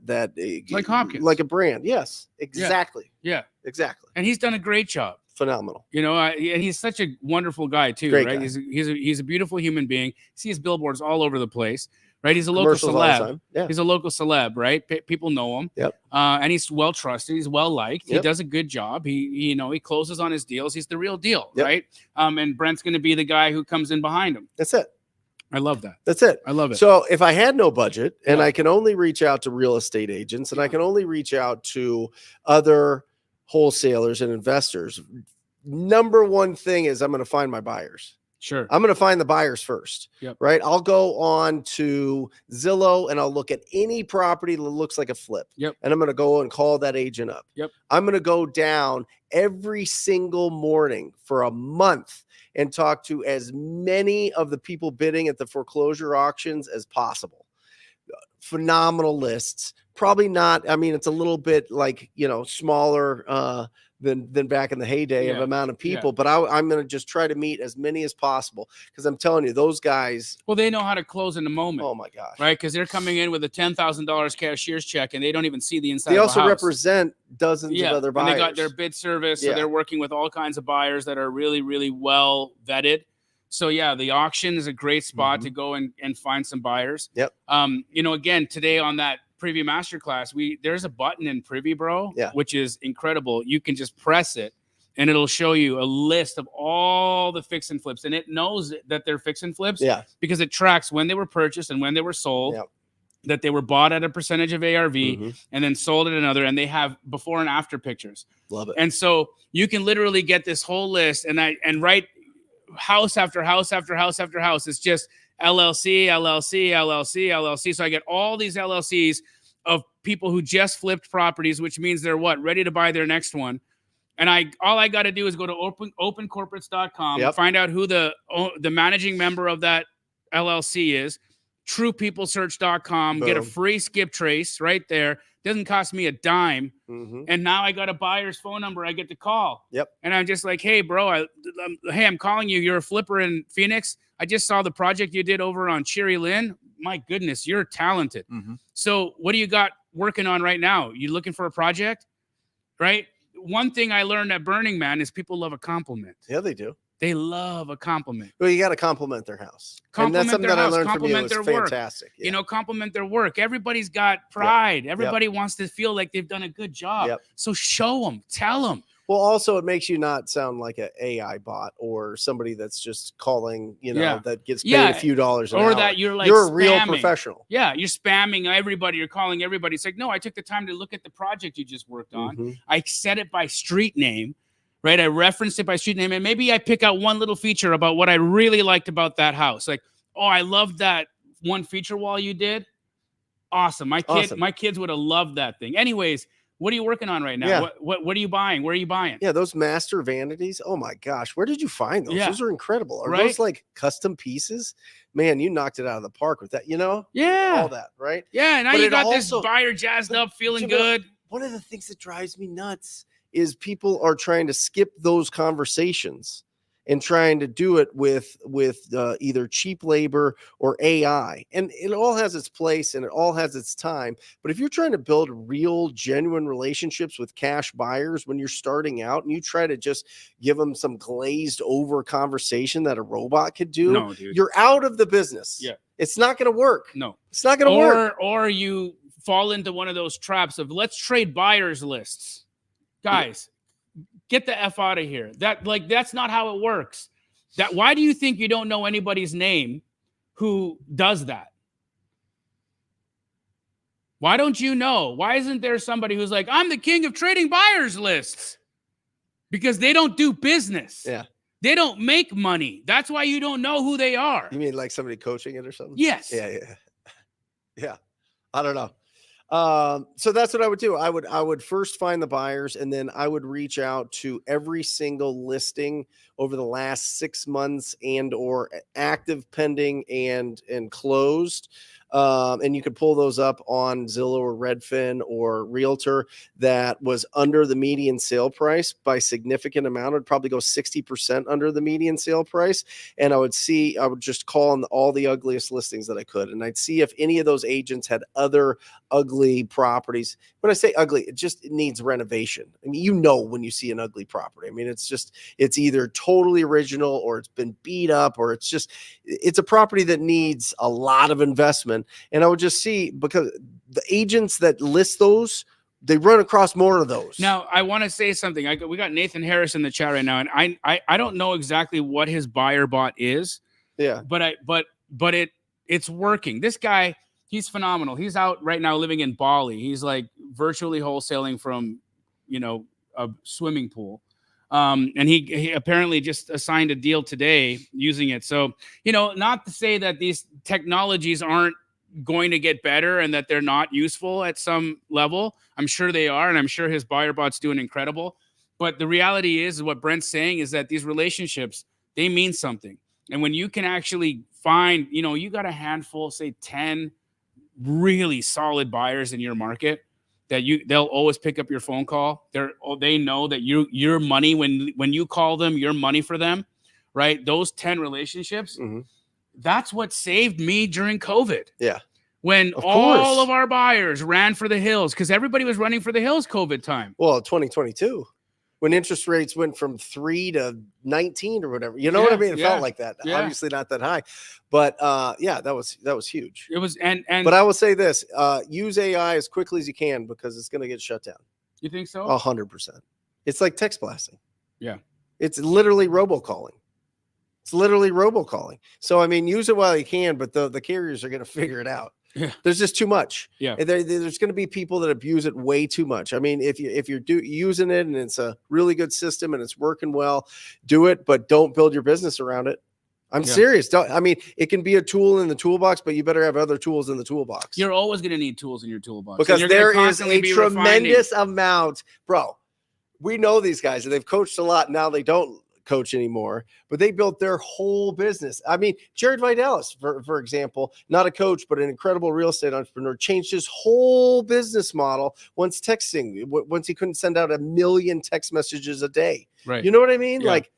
S1: like Hopkins,
S2: like a brand. Yes, exactly.
S1: Yeah,
S2: exactly.
S1: And he's done a great job.
S2: Phenomenal.
S1: And he's such a wonderful guy too,
S2: Great
S1: right?
S2: Guy.
S1: He's a beautiful human being. See his billboards all over the place. right? He's a local
S2: Commercials all the
S1: celeb.
S2: time. Yeah.
S1: He's a local celeb, right? People know him.
S2: Yep.
S1: And he's well trusted. He's well liked. He
S2: Yep.
S1: does a good job. He closes on his deals. He's the real deal,
S2: Yep.
S1: right? And Brent's going to be the guy who comes in behind him.
S2: That's it.
S1: I love that.
S2: That's it.
S1: I love it.
S2: So if I had no budget and
S1: Yeah.
S2: I can only reach out to real estate agents and I can only reach out to other wholesalers and investors, number one thing is I'm going to find my buyers.
S1: Sure.
S2: I'm going to find the buyers first,
S1: Yep.
S2: right? I'll go on to Zillow and I'll look at any property that looks like a flip.
S1: Yep.
S2: And I'm going to go and call that agent up.
S1: Yep.
S2: I'm going to go down every single morning for a month and talk to as many of the people bidding at the foreclosure auctions as possible. Phenomenal lists. Probably not. I mean, it's a little bit like, smaller than back in the heyday of amount of people, but I'm going to just try to meet as many as possible because I'm telling you, those guys.
S1: Well, they know how to close in a moment.
S2: Oh my gosh.
S1: Right. Because they're coming in with a $10,000 cashier's check and they don't even see the inside.
S2: They
S1: of
S2: also
S1: a house.
S2: represent dozens of other buyers.
S1: And they got their bid service. So they're working with all kinds of buyers that are really, really well vetted. So yeah, the auction is a great spot to go and find some buyers.
S2: Yep.
S1: Again, today on that preview masterclass, there's a button in Privy, bro, which is incredible. You can just press it and it'll show you a list of all the fix and flips. And it knows that they're fix and flips because it tracks when they were purchased and when they were sold, that they were bought at a percentage of ARV and then sold at another. And they have before and after pictures.
S2: Love it.
S1: And so you can literally get this whole list and write house after house after house after house. It's just LLC, LLC, LLC, LLC. So I get all these LLCs of people who just flipped properties, which means they're ready to buy their next one. And all I got to do is go to opencorporates.com, find out who the managing member of that LLC is, truepeoplesearch.com, get a free skip trace right there. Doesn't cost me a dime. And now I got a buyer's phone number I get to call. And I'm just like, hey, bro, I'm calling you. You're a flipper in Phoenix. I just saw the project you did over on Cherry Lynn. My goodness, you're talented. So what do you got working on right now? You looking for a project, right? One thing I learned at Burning Man is people love a compliment.
S2: Yeah, they do.
S1: They love a compliment.
S2: Well, you got to compliment their house. And that's something that I learned from you. It's fantastic.
S1: Compliment their work. Everybody's got pride. Everybody wants to feel like they've done a good job. So show them, tell them.
S2: Well, also it makes you not sound like an AI bot or somebody that's just calling, that gets paid a few dollars an hour.
S1: Or that you're like
S2: you're a
S1: spamming.
S2: real professional.
S1: Yeah, you're spamming everybody. You're calling everybody. It's like, no, I took the time to look at the project you just worked on. I said it by street name, right? I referenced it by street name, and maybe I pick out one little feature about what I really liked about that house. Like, oh, I loved that one feature wall you did. Awesome. My kids would have loved that thing. Anyways. What are you working on right now?
S2: Yeah.
S1: What are you buying? Where are you buying?
S2: Yeah, those master vanities. Oh my gosh, where did you find those? Those are incredible. Are those like custom pieces? Man, you knocked it out of the park with that,
S1: Yeah.
S2: All that, right?
S1: Yeah, now you got this buyer jazzed up, feeling good.
S2: One of the things that drives me nuts is people are trying to skip those conversations and trying to do it with either cheap labor or AI. And it all has its place and it all has its time. But if you're trying to build real, genuine relationships with cash buyers when you're starting out and you try to just give them some glazed over conversation that a robot could do, you're out of the business. Yeah. It's not going to work.
S1: No.
S2: It's not going to work.
S1: Or you fall into one of those traps of let's trade buyers lists. Guys, get the F out of here. That's not how it works. Why do you think you don't know anybody's name who does that? Why don't you know? Why isn't there somebody who's like, I'm the king of trading buyers lists? Because they don't do business.
S2: Yeah.
S1: They don't make money. That's why you don't know who they are.
S2: You mean like somebody coaching it or something?
S1: Yes.
S2: Yeah. I don't know. So that's what I would do. I would first find the buyers and then I would reach out to every single listing over the last 6 months and or active, pending and closed. And you could pull those up on Zillow or Redfin or Realtor that was under the median sale price by significant amount. It'd probably go 60% under the median sale price. And I would just call on all the ugliest listings that I could. And I'd see if any of those agents had other ugly properties. When I say ugly, it needs renovation. I mean, when you see an ugly property, I mean, it's either totally original, or it's been beat up, or it's a property that needs a lot of investment. And I would just see, because the agents that list those, they run across more of those.
S1: Now, I want to say something. We got Nathan Harris in the chat right now, and I don't know exactly what his buyer bot is.
S2: Yeah.
S1: But it's working. This guy, he's phenomenal. He's out right now living in Bali. He's like virtually wholesaling from, a swimming pool. And he apparently just assigned a deal today using it. So, not to say that these technologies aren't going to get better and that they're not useful at some level. I'm sure they are, and I'm sure his buyer bot's doing incredible. But the reality is what Brent's saying is that these relationships, they mean something. And when you can actually find, you got a handful, say 10 really solid buyers in your market, that they'll always pick up your phone call. They know that your money, when you call them, your money for them, right? Those 10 relationships, that's what saved me during COVID.
S2: Yeah.
S1: When all of our buyers ran for the hills, because everybody was running for the hills COVID time.
S2: Well, 2022, when interest rates went from 3 to 19 or whatever, what I mean? It felt like that.
S1: Yeah.
S2: Obviously not that high, but that was huge.
S1: It was,
S2: but I will say this: use AI as quickly as you can, because it's going to get shut down.
S1: You think so?
S2: 100%. It's like text blasting.
S1: Yeah.
S2: It's literally robocalling. So, I mean, use it while you can, but the carriers are going to figure it out.
S1: Yeah.
S2: There's just too much.
S1: Yeah.
S2: And there's going to be people that abuse it way too much. I mean, if you're using it and it's a really good system and it's working well, do it, but don't build your business around it. I'm serious. It can be a tool in the toolbox, but you better have other tools in the toolbox.
S1: You're always going to need tools in your toolbox,
S2: because there is a tremendous amount, bro. We know these guys, and they've coached a lot. Now they don't coach anymore, but they built their whole business. I mean, Jared Videlis, for example, not a coach, but an incredible real estate entrepreneur, changed his whole business model once he couldn't send out 1 million text messages a day.
S1: Right.
S2: You know what I mean?
S1: Yeah.
S2: Like,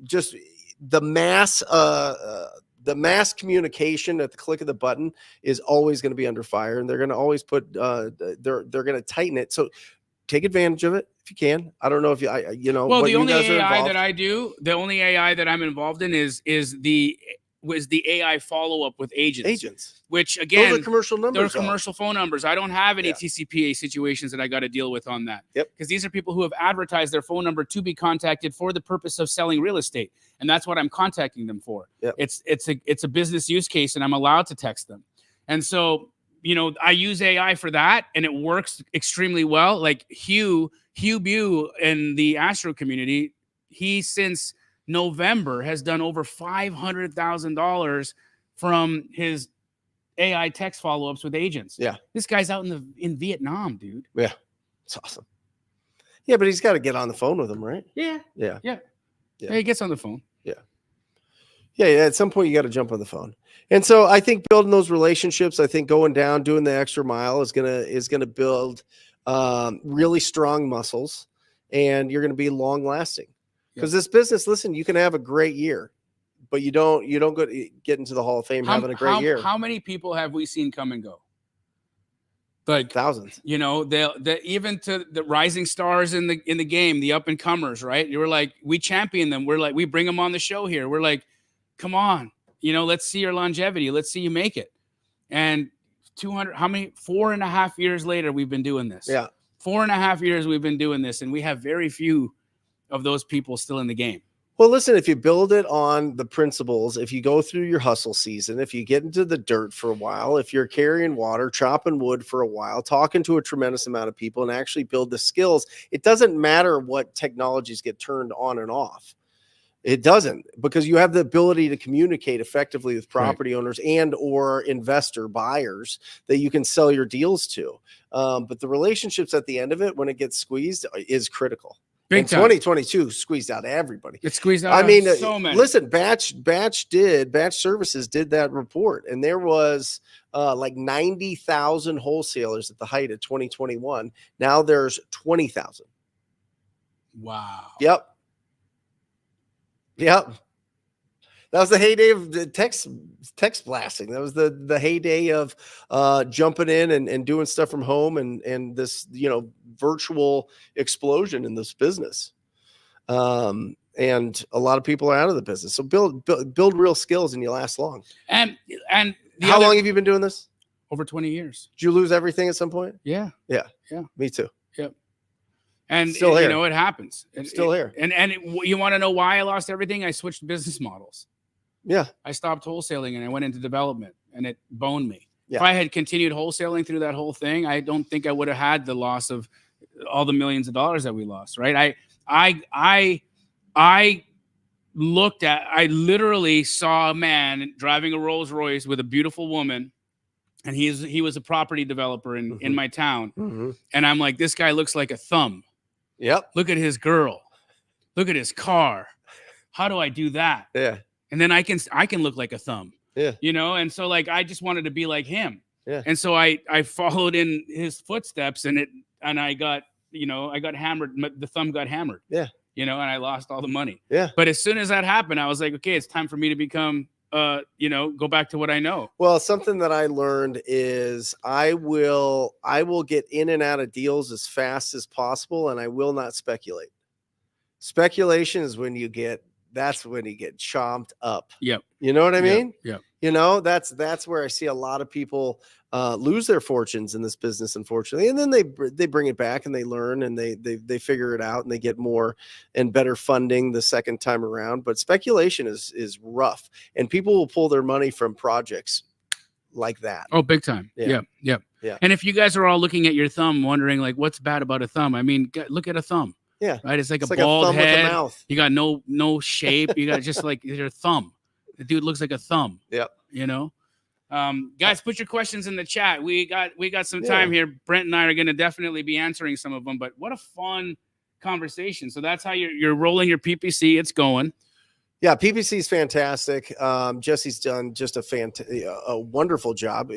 S2: just the mass communication at the click of the button is always going to be under fire, and they're going to always put they're going to tighten it. So take advantage of it if you can. I don't know if
S1: Well, the only AI that I'm involved in is the AI follow-up with agents, which again,
S2: those are commercial numbers.
S1: They're commercial phone numbers. I don't have any TCPA situations that I got to deal with on that.
S2: Yep.
S1: Because these are people who have advertised their phone number to be contacted for the purpose of selling real estate, and that's what I'm contacting them for.
S2: Yep.
S1: It's a business use case, and I'm allowed to text them. And so, I use AI for that, and it works extremely well. Like Hugh Bew in the Astro community, he since November has done over $500,000 from his AI text follow-ups with agents.
S2: Yeah.
S1: This guy's out in Vietnam, dude.
S2: Yeah. It's awesome. Yeah, but he's got to get on the phone with them, right?
S1: Yeah.
S2: Yeah.
S1: Yeah. He gets on the phone.
S2: Yeah. At some point you got to jump on the phone. And so I think building those relationships, I think going down, doing the extra mile is gonna build really strong muscles, and you're gonna be long lasting. Because this business, listen, you can have a great year, but you don't get into the Hall of Fame having a great year.
S1: How many people have we seen come and go? Like
S2: thousands.
S1: They even to the rising stars in the game, the up and comers, right? You were like, we champion them. We're like, we bring them on the show here. We're like, come on, let's see your longevity. Let's see you make it. And 4.5 years later, we've been doing this.
S2: Yeah.
S1: 4.5 years we've been doing this, and we have very few of those people still in the game.
S2: Well, listen, if you build it on the principles, if you go through your hustle season, if you get into the dirt for a while, if you're carrying water, chopping wood for a while, talking to a tremendous amount of people, and actually build the skills, it doesn't matter what technologies get turned on and off. It doesn't, because you have the ability to communicate effectively with property owners and or investor buyers that you can sell your deals to. But the relationships at the end of it, when it gets squeezed, is critical. In 2022 squeezed out everybody.
S1: It squeezed out. So many.
S2: Listen, Batch Services did that report, and there was like 90,000 wholesalers at the height of 2021. Now there's 20,000.
S1: Wow.
S2: Yep. That was the heyday of the text blasting. That was the heyday of jumping in and doing stuff from home and this virtual explosion in this business. and a lot of people are out of the business. So build real skills, and you last long.
S1: And
S2: How long have you been doing this?
S1: Over 20 years.
S2: Did you lose everything at some point?
S1: Yeah.
S2: Me too.
S1: Yep. And
S2: Still here.
S1: you know, it happens.
S2: Still here.
S1: And you want to know why I lost everything? I switched business models.
S2: Yeah.
S1: I stopped wholesaling and I went into development, and it boned me.
S2: Yeah.
S1: If I had continued wholesaling through that whole thing, I don't think I would have had the loss of all the millions of dollars that we lost. Right. I literally saw a man driving a Rolls Royce with a beautiful woman, and he was a property developer in my town.
S2: Mm-hmm.
S1: And I'm like, this guy looks like a thumb.
S2: Yep.
S1: Look at his girl. Look at his car. How do I do that?
S2: Yeah.
S1: And then I can look like a thumb.
S2: Yeah.
S1: You know, and so like I just wanted to be like him.
S2: Yeah.
S1: And so I followed in his footsteps, and I got hammered. The thumb got hammered.
S2: Yeah.
S1: You know, and I lost all the money.
S2: Yeah.
S1: But as soon as that happened, I was like, okay, it's time for me to become go back to what I know.
S2: Well, something that I learned is I will get in and out of deals as fast as possible, and I will not speculate. Speculation is when you get chomped up.
S1: Yep.
S2: You know what I mean?
S1: Yep.
S2: You know, that's where I see a lot of people lose their fortunes in this business, unfortunately. And then they bring it back and they learn and they figure it out and they get more and better funding the second time around. But speculation is rough, and people will pull their money from projects like that.
S1: Oh, big time.
S2: Yeah.
S1: Yep.
S2: Yeah.
S1: And if you guys are all looking at your thumb, wondering like, what's bad about a thumb? I mean, look at a thumb.
S2: Yeah.
S1: Right. It's like a
S2: a
S1: bald
S2: thumb
S1: head.
S2: with a mouth.
S1: You got no shape. You got just like your thumb. The dude looks like a thumb.
S2: Yep.
S1: You know, guys, put your questions in the chat. We got some time here. Brent and I are going to definitely be answering some of them, but what a fun conversation. So that's how you're rolling your PPC. It's going.
S2: Yeah, PPC is fantastic. Jesse's done just a wonderful job.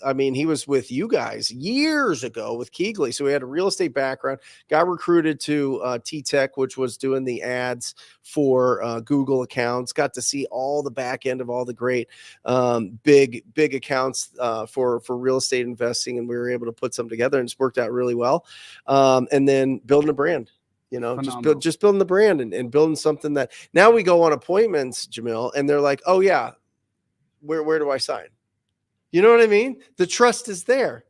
S2: I mean, he was with you guys years ago with Keegley, so he had a real estate background. Got recruited to T-Tech, which was doing the ads for Google accounts. Got to see all the back end of all the great big accounts for real estate investing, and we were able to put some together, and it's worked out really well. And then building a brand. You know, just building the brand and building something that now we go on appointments, Jamil, and they're like, oh yeah, where do I sign? You know what I mean? The trust is there.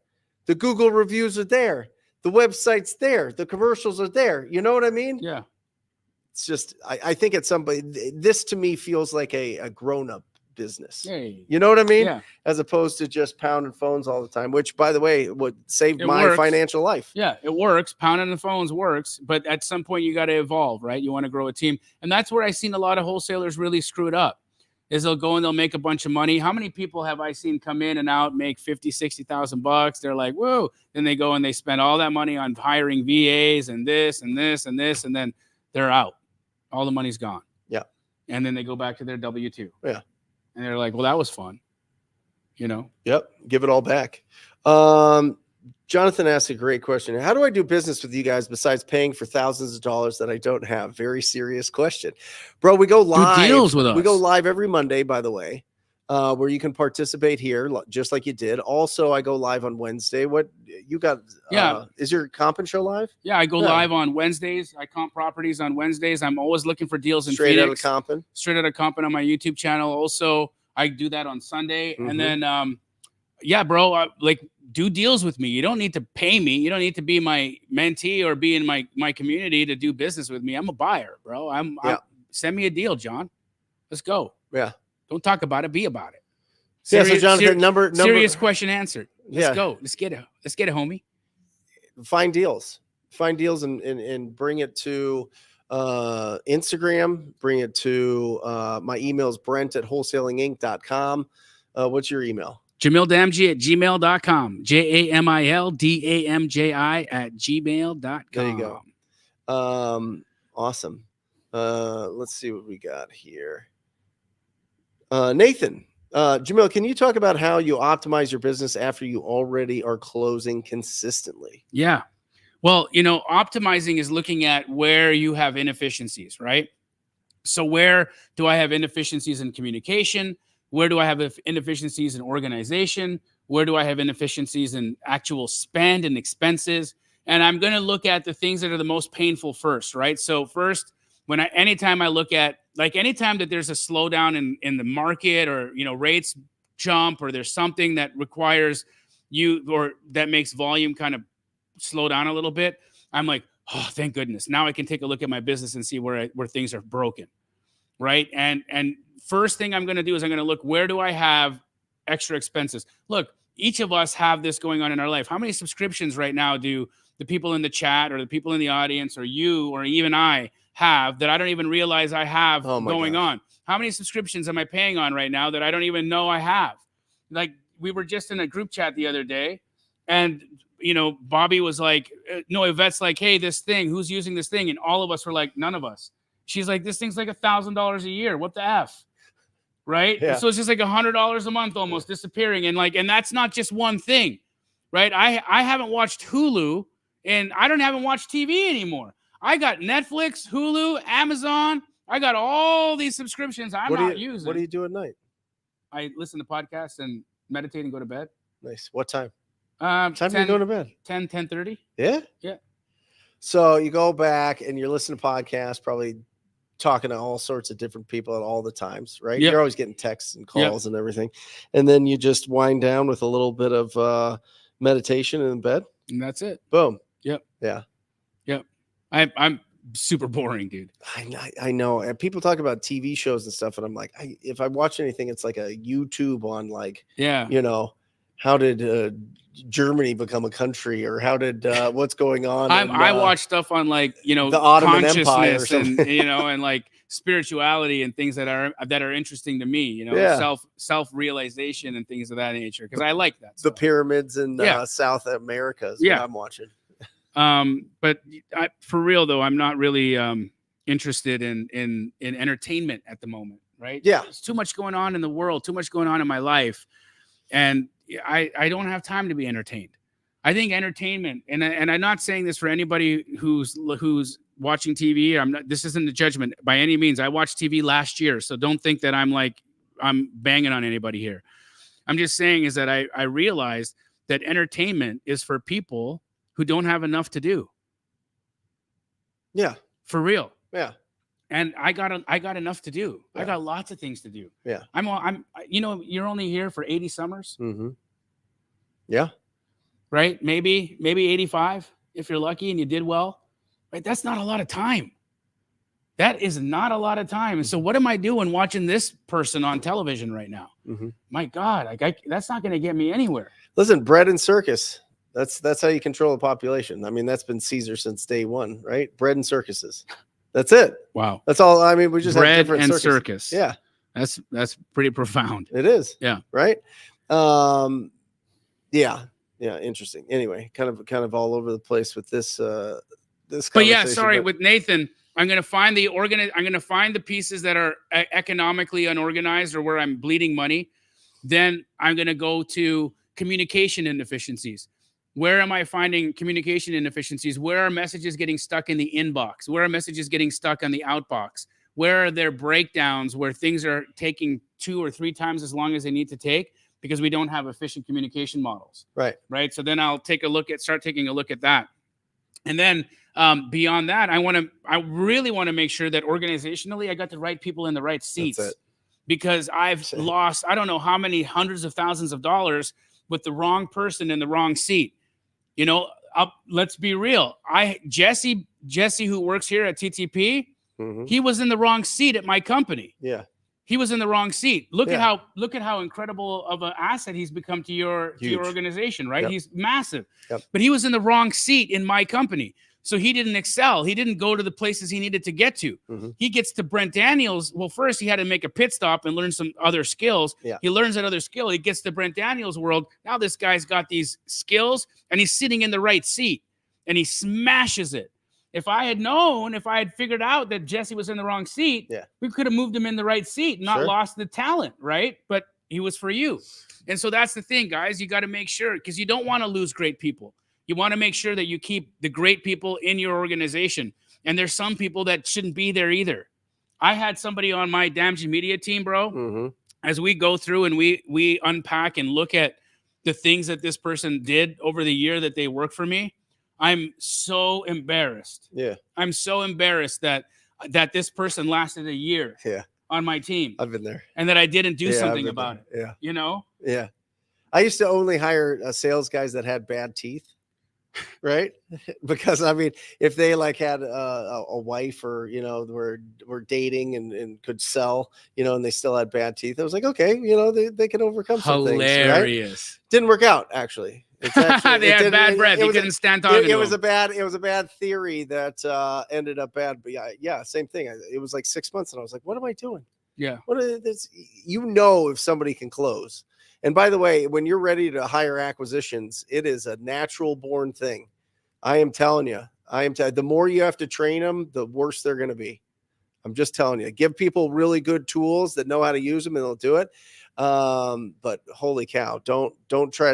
S2: The Google reviews are there. The website's there. The commercials are there. You know what I mean?
S1: Yeah.
S2: It's just, I think it's this to me feels like a grown-up business.
S1: Hey.
S2: You know what I mean?
S1: Yeah.
S2: As opposed to just pounding phones all the time, which by the way, would save
S1: It
S2: my
S1: works.
S2: financial life.
S1: Yeah, it works. Pounding the phones works, but at some point you got to evolve, right? You want to grow a team. And that's where I've seen a lot of wholesalers really screwed up. Is they'll go and they'll make a bunch of money. How many people have I seen come in and out, make 50, 60,000 bucks? They're like, whoa. Then they go and they spend all that money on hiring VAs and this and this and this, and then they're out. All the money's gone.
S2: Yeah.
S1: And then they go back to their W-2.
S2: Yeah.
S1: And they're like, well, that was fun. You know?
S2: Yep. Give it all back. Jonathan asked a great question. How do I do business with you guys besides paying for thousands of dollars that I don't have? Very serious question. Bro, we go live.
S1: Do deals with us.
S2: We go live every Monday, by the way, where you can participate here, just like you did. Also, I go live on Wednesday. What you got? Is your comp and show live?
S1: Yeah, I go live on Wednesdays. I comp properties on Wednesdays. I'm always looking for deals in
S2: Straight
S1: Phoenix.
S2: out of comping?
S1: Straight out of comping on my YouTube channel. Also, I do that on Sunday. And then, yeah, bro, like do deals with me. You don't need to pay me. You don't need to be my mentee or be in my community to do business with me. I'm a buyer, bro. Send me a deal, John. Let's go.
S2: Yeah.
S1: Don't talk about it. Be about it.
S2: So Jonathan, number
S1: serious question answered. Let's
S2: Yeah.
S1: go. Let's get it. Let's get it, homie.
S2: Find deals and bring it to Instagram. Bring it to my email's Brent@wholesalinginc.com. What's your email?
S1: JamilDamji@gmail.com. JamilDamji@gmail.com.
S2: There you go. Awesome. Let's see what we got here. Nathan, Jamil, can you talk about how you optimize your business after you already are closing consistently?
S1: Yeah. Well, you know, optimizing is looking at where you have inefficiencies, right? So where do I have inefficiencies in communication? Where do I have inefficiencies in organization? Where do I have inefficiencies in actual spend and expenses? And I'm going to look at the things that are the most painful first, right? So first, anytime I look at, like, anytime that there's a slowdown in the market, or, rates jump, or there's something that requires or that makes volume kind of slow down a little bit, I'm like, oh, thank goodness. Now I can take a look at my business and see where things are broken. Right. And first thing I'm going to do is I'm going to look, where do I have extra expenses? Look, each of us have this going on in our life. How many subscriptions right now do the people in the chat, or the people in the audience, or you, or even I have, that I don't even realize I have going on? How many subscriptions am I paying on right now that I don't even know I have? Like, we were just in a group chat the other day, and Bobby was like, no, Yvette's like, hey, this thing, who's using this thing? And all of us were like, none of us. She's like, this thing's like $1,000 a year. What the F? Right?
S2: Yeah.
S1: So it's just like $100 a month almost disappearing. And that's not just one thing, right? I haven't watched Hulu, and I haven't watched TV anymore. I got Netflix, Hulu, Amazon. I got all these subscriptions I'm not using.
S2: What do you do at night?
S1: I listen to podcasts and meditate and go to bed.
S2: Nice. What time?
S1: Time
S2: do you go to bed?
S1: 10:30.
S2: Yeah?
S1: Yeah.
S2: So you go back and you're listening to podcasts, probably talking to all sorts of different people at all the times, right?
S1: Yep.
S2: You're always getting texts and calls and everything. And then you just wind down with a little bit of meditation in bed.
S1: And that's it.
S2: Boom.
S1: Yep.
S2: Yeah.
S1: Yep. I'm super boring, dude.
S2: I know. And people talk about TV shows and stuff, and I'm like, if I watch anything, it's like a YouTube on, like, how did Germany become a country, or how did what's going on?
S1: I watch stuff on, like,
S2: the Ottoman Empire,
S1: and and like spirituality and things that are interesting to me. Self realization and things of that nature, because I like that stuff.
S2: The pyramids in South America is what I'm watching.
S1: But for real though, I'm not really interested in entertainment at the moment. Right?
S2: Yeah,
S1: there's too much going on in the world, too much going on in my life, and I don't have time to be entertained. I think entertainment, and I'm not saying this for anybody who's watching TV. This isn't a judgment by any means. I watched TV last year, so don't think that I'm banging on anybody here. I'm just saying is that I realized that entertainment is for people who don't have enough to do.
S2: Yeah,
S1: for real.
S2: Yeah.
S1: And I got enough to do. Yeah. I got lots of things to do.
S2: Yeah.
S1: I'm you're only here for 80 summers.
S2: Mm-hmm. Yeah.
S1: Right? Maybe 85 if you're lucky and you did well. Right? That's not a lot of time. That is not a lot of time. And so what am I doing watching this person on television right now?
S2: Mm-hmm.
S1: My God, that's not going to get me anywhere.
S2: Listen, bread and circus. That's how you control a population. I mean, that's been Caesar since day one, right? Bread and circuses. That's it.
S1: Wow.
S2: That's all. I mean, we just
S1: bread
S2: have different
S1: and
S2: circus.
S1: circus. Yeah. That's pretty profound.
S2: It is.
S1: Yeah.
S2: Right. Yeah. Interesting. Anyway, kind of all over the place with this this.
S1: But yeah, sorry, with Nathan, I'm going to find the pieces that are economically unorganized or where I'm bleeding money. Then I'm going to go to communication inefficiencies. Where am I finding communication inefficiencies? Where are messages getting stuck in the inbox? Where are messages getting stuck on the outbox? Where are there breakdowns where things are taking 2 or 3 times as long as they need to take because we don't have efficient communication models?
S2: Right.
S1: So then I'll start taking a look at that. And then beyond that, I really want to make sure that organizationally I got the right people in the right seats.
S2: That's it.
S1: Because I've lost, I don't know how many hundreds of thousands of dollars with the wrong person in the wrong seat. Let's be real. Jesse, who works here at TTP,
S2: mm-hmm.
S1: he was in the wrong seat at my company.
S2: Yeah.
S1: He was in the wrong seat. Look at how incredible of an asset he's become to your organization, right?
S2: Yep.
S1: He's massive.
S2: Yep.
S1: But he was in the wrong seat in my company. So he didn't excel. He didn't go to the places he needed to get to.
S2: Mm-hmm.
S1: He gets to Brent Daniels. Well, first he had to make a pit stop and learn some other skills.
S2: Yeah.
S1: He learns that other skill. He gets to Brent Daniels' world. Now this guy's got these skills and he's sitting in the right seat and he smashes it. If I had figured out that Jesse was in the wrong seat, we could have moved him in the right seat and not lost the talent, right? But he was for you. And so that's the thing, guys. You got to make sure, because you don't want to lose great people. You want to make sure that you keep the great people in your organization. And there's some people that shouldn't be there either. I had somebody on my jdamji media team, bro.
S2: Mm-hmm.
S1: As we go through and we unpack and look at the things that this person did over the year that they worked for me, I'm so embarrassed.
S2: Yeah.
S1: I'm so embarrassed that that this person lasted a year
S2: Yeah.
S1: on my team
S2: I've been there.
S1: and that I didn't do
S2: Yeah, I've
S1: something
S2: been
S1: about
S2: there.
S1: it. You know?
S2: Yeah. I used to only hire sales guys that had bad teeth. Right. Because I mean, if they like had a wife or, you know, were dating and could sell, you know, and they still had bad teeth, I was like, okay, you know, they can overcome some things. Right?
S1: Hilarious.
S2: Didn't work out, actually. It's actually
S1: They had bad breath. You couldn't stand talking to them.
S2: It was a bad theory that ended up bad. But yeah, same thing. It was like 6 months, and I was like, what am I doing?
S1: Yeah.
S2: What is this? You know, if somebody can close. And by the way, when you're ready to hire acquisitions, it is a natural born thing. I am telling you, the more you have to train them, the worse they're going to be. I'm just telling you, give people really good tools that know how to use them and they'll do it. But holy cow, don't try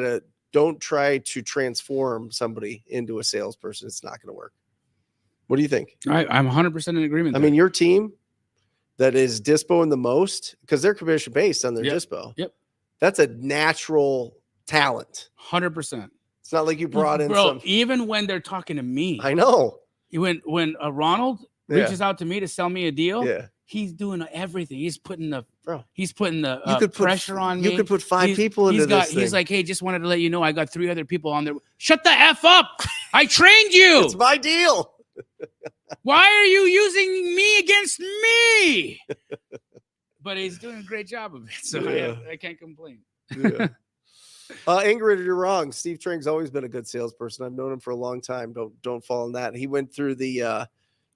S2: to transform somebody into a salesperson. It's not going to work. What do you think?
S1: I'm 100% in agreement.
S2: I mean, your team that is dispoing the most, because they're commission based on their dispo.
S1: Yep.
S2: That's a natural talent.
S1: 100%.
S2: It's not like you brought in
S1: Bro, even when they're talking to me.
S2: I know.
S1: When Ronald reaches out to me to sell me a deal, he's doing everything. He's putting the pressure on me.
S2: You could put 5 people into this thing.
S1: He's like, hey, just wanted to let you know I got 3 other people on there. Shut the F up. I trained you.
S2: It's my deal.
S1: Why are you using me against me? But he's doing a great job of it, so I can't complain.
S2: Yeah. Ingrid, you're wrong. Steve Trang's always been a good salesperson. I've known him for a long time. Don't fall in that. He went through the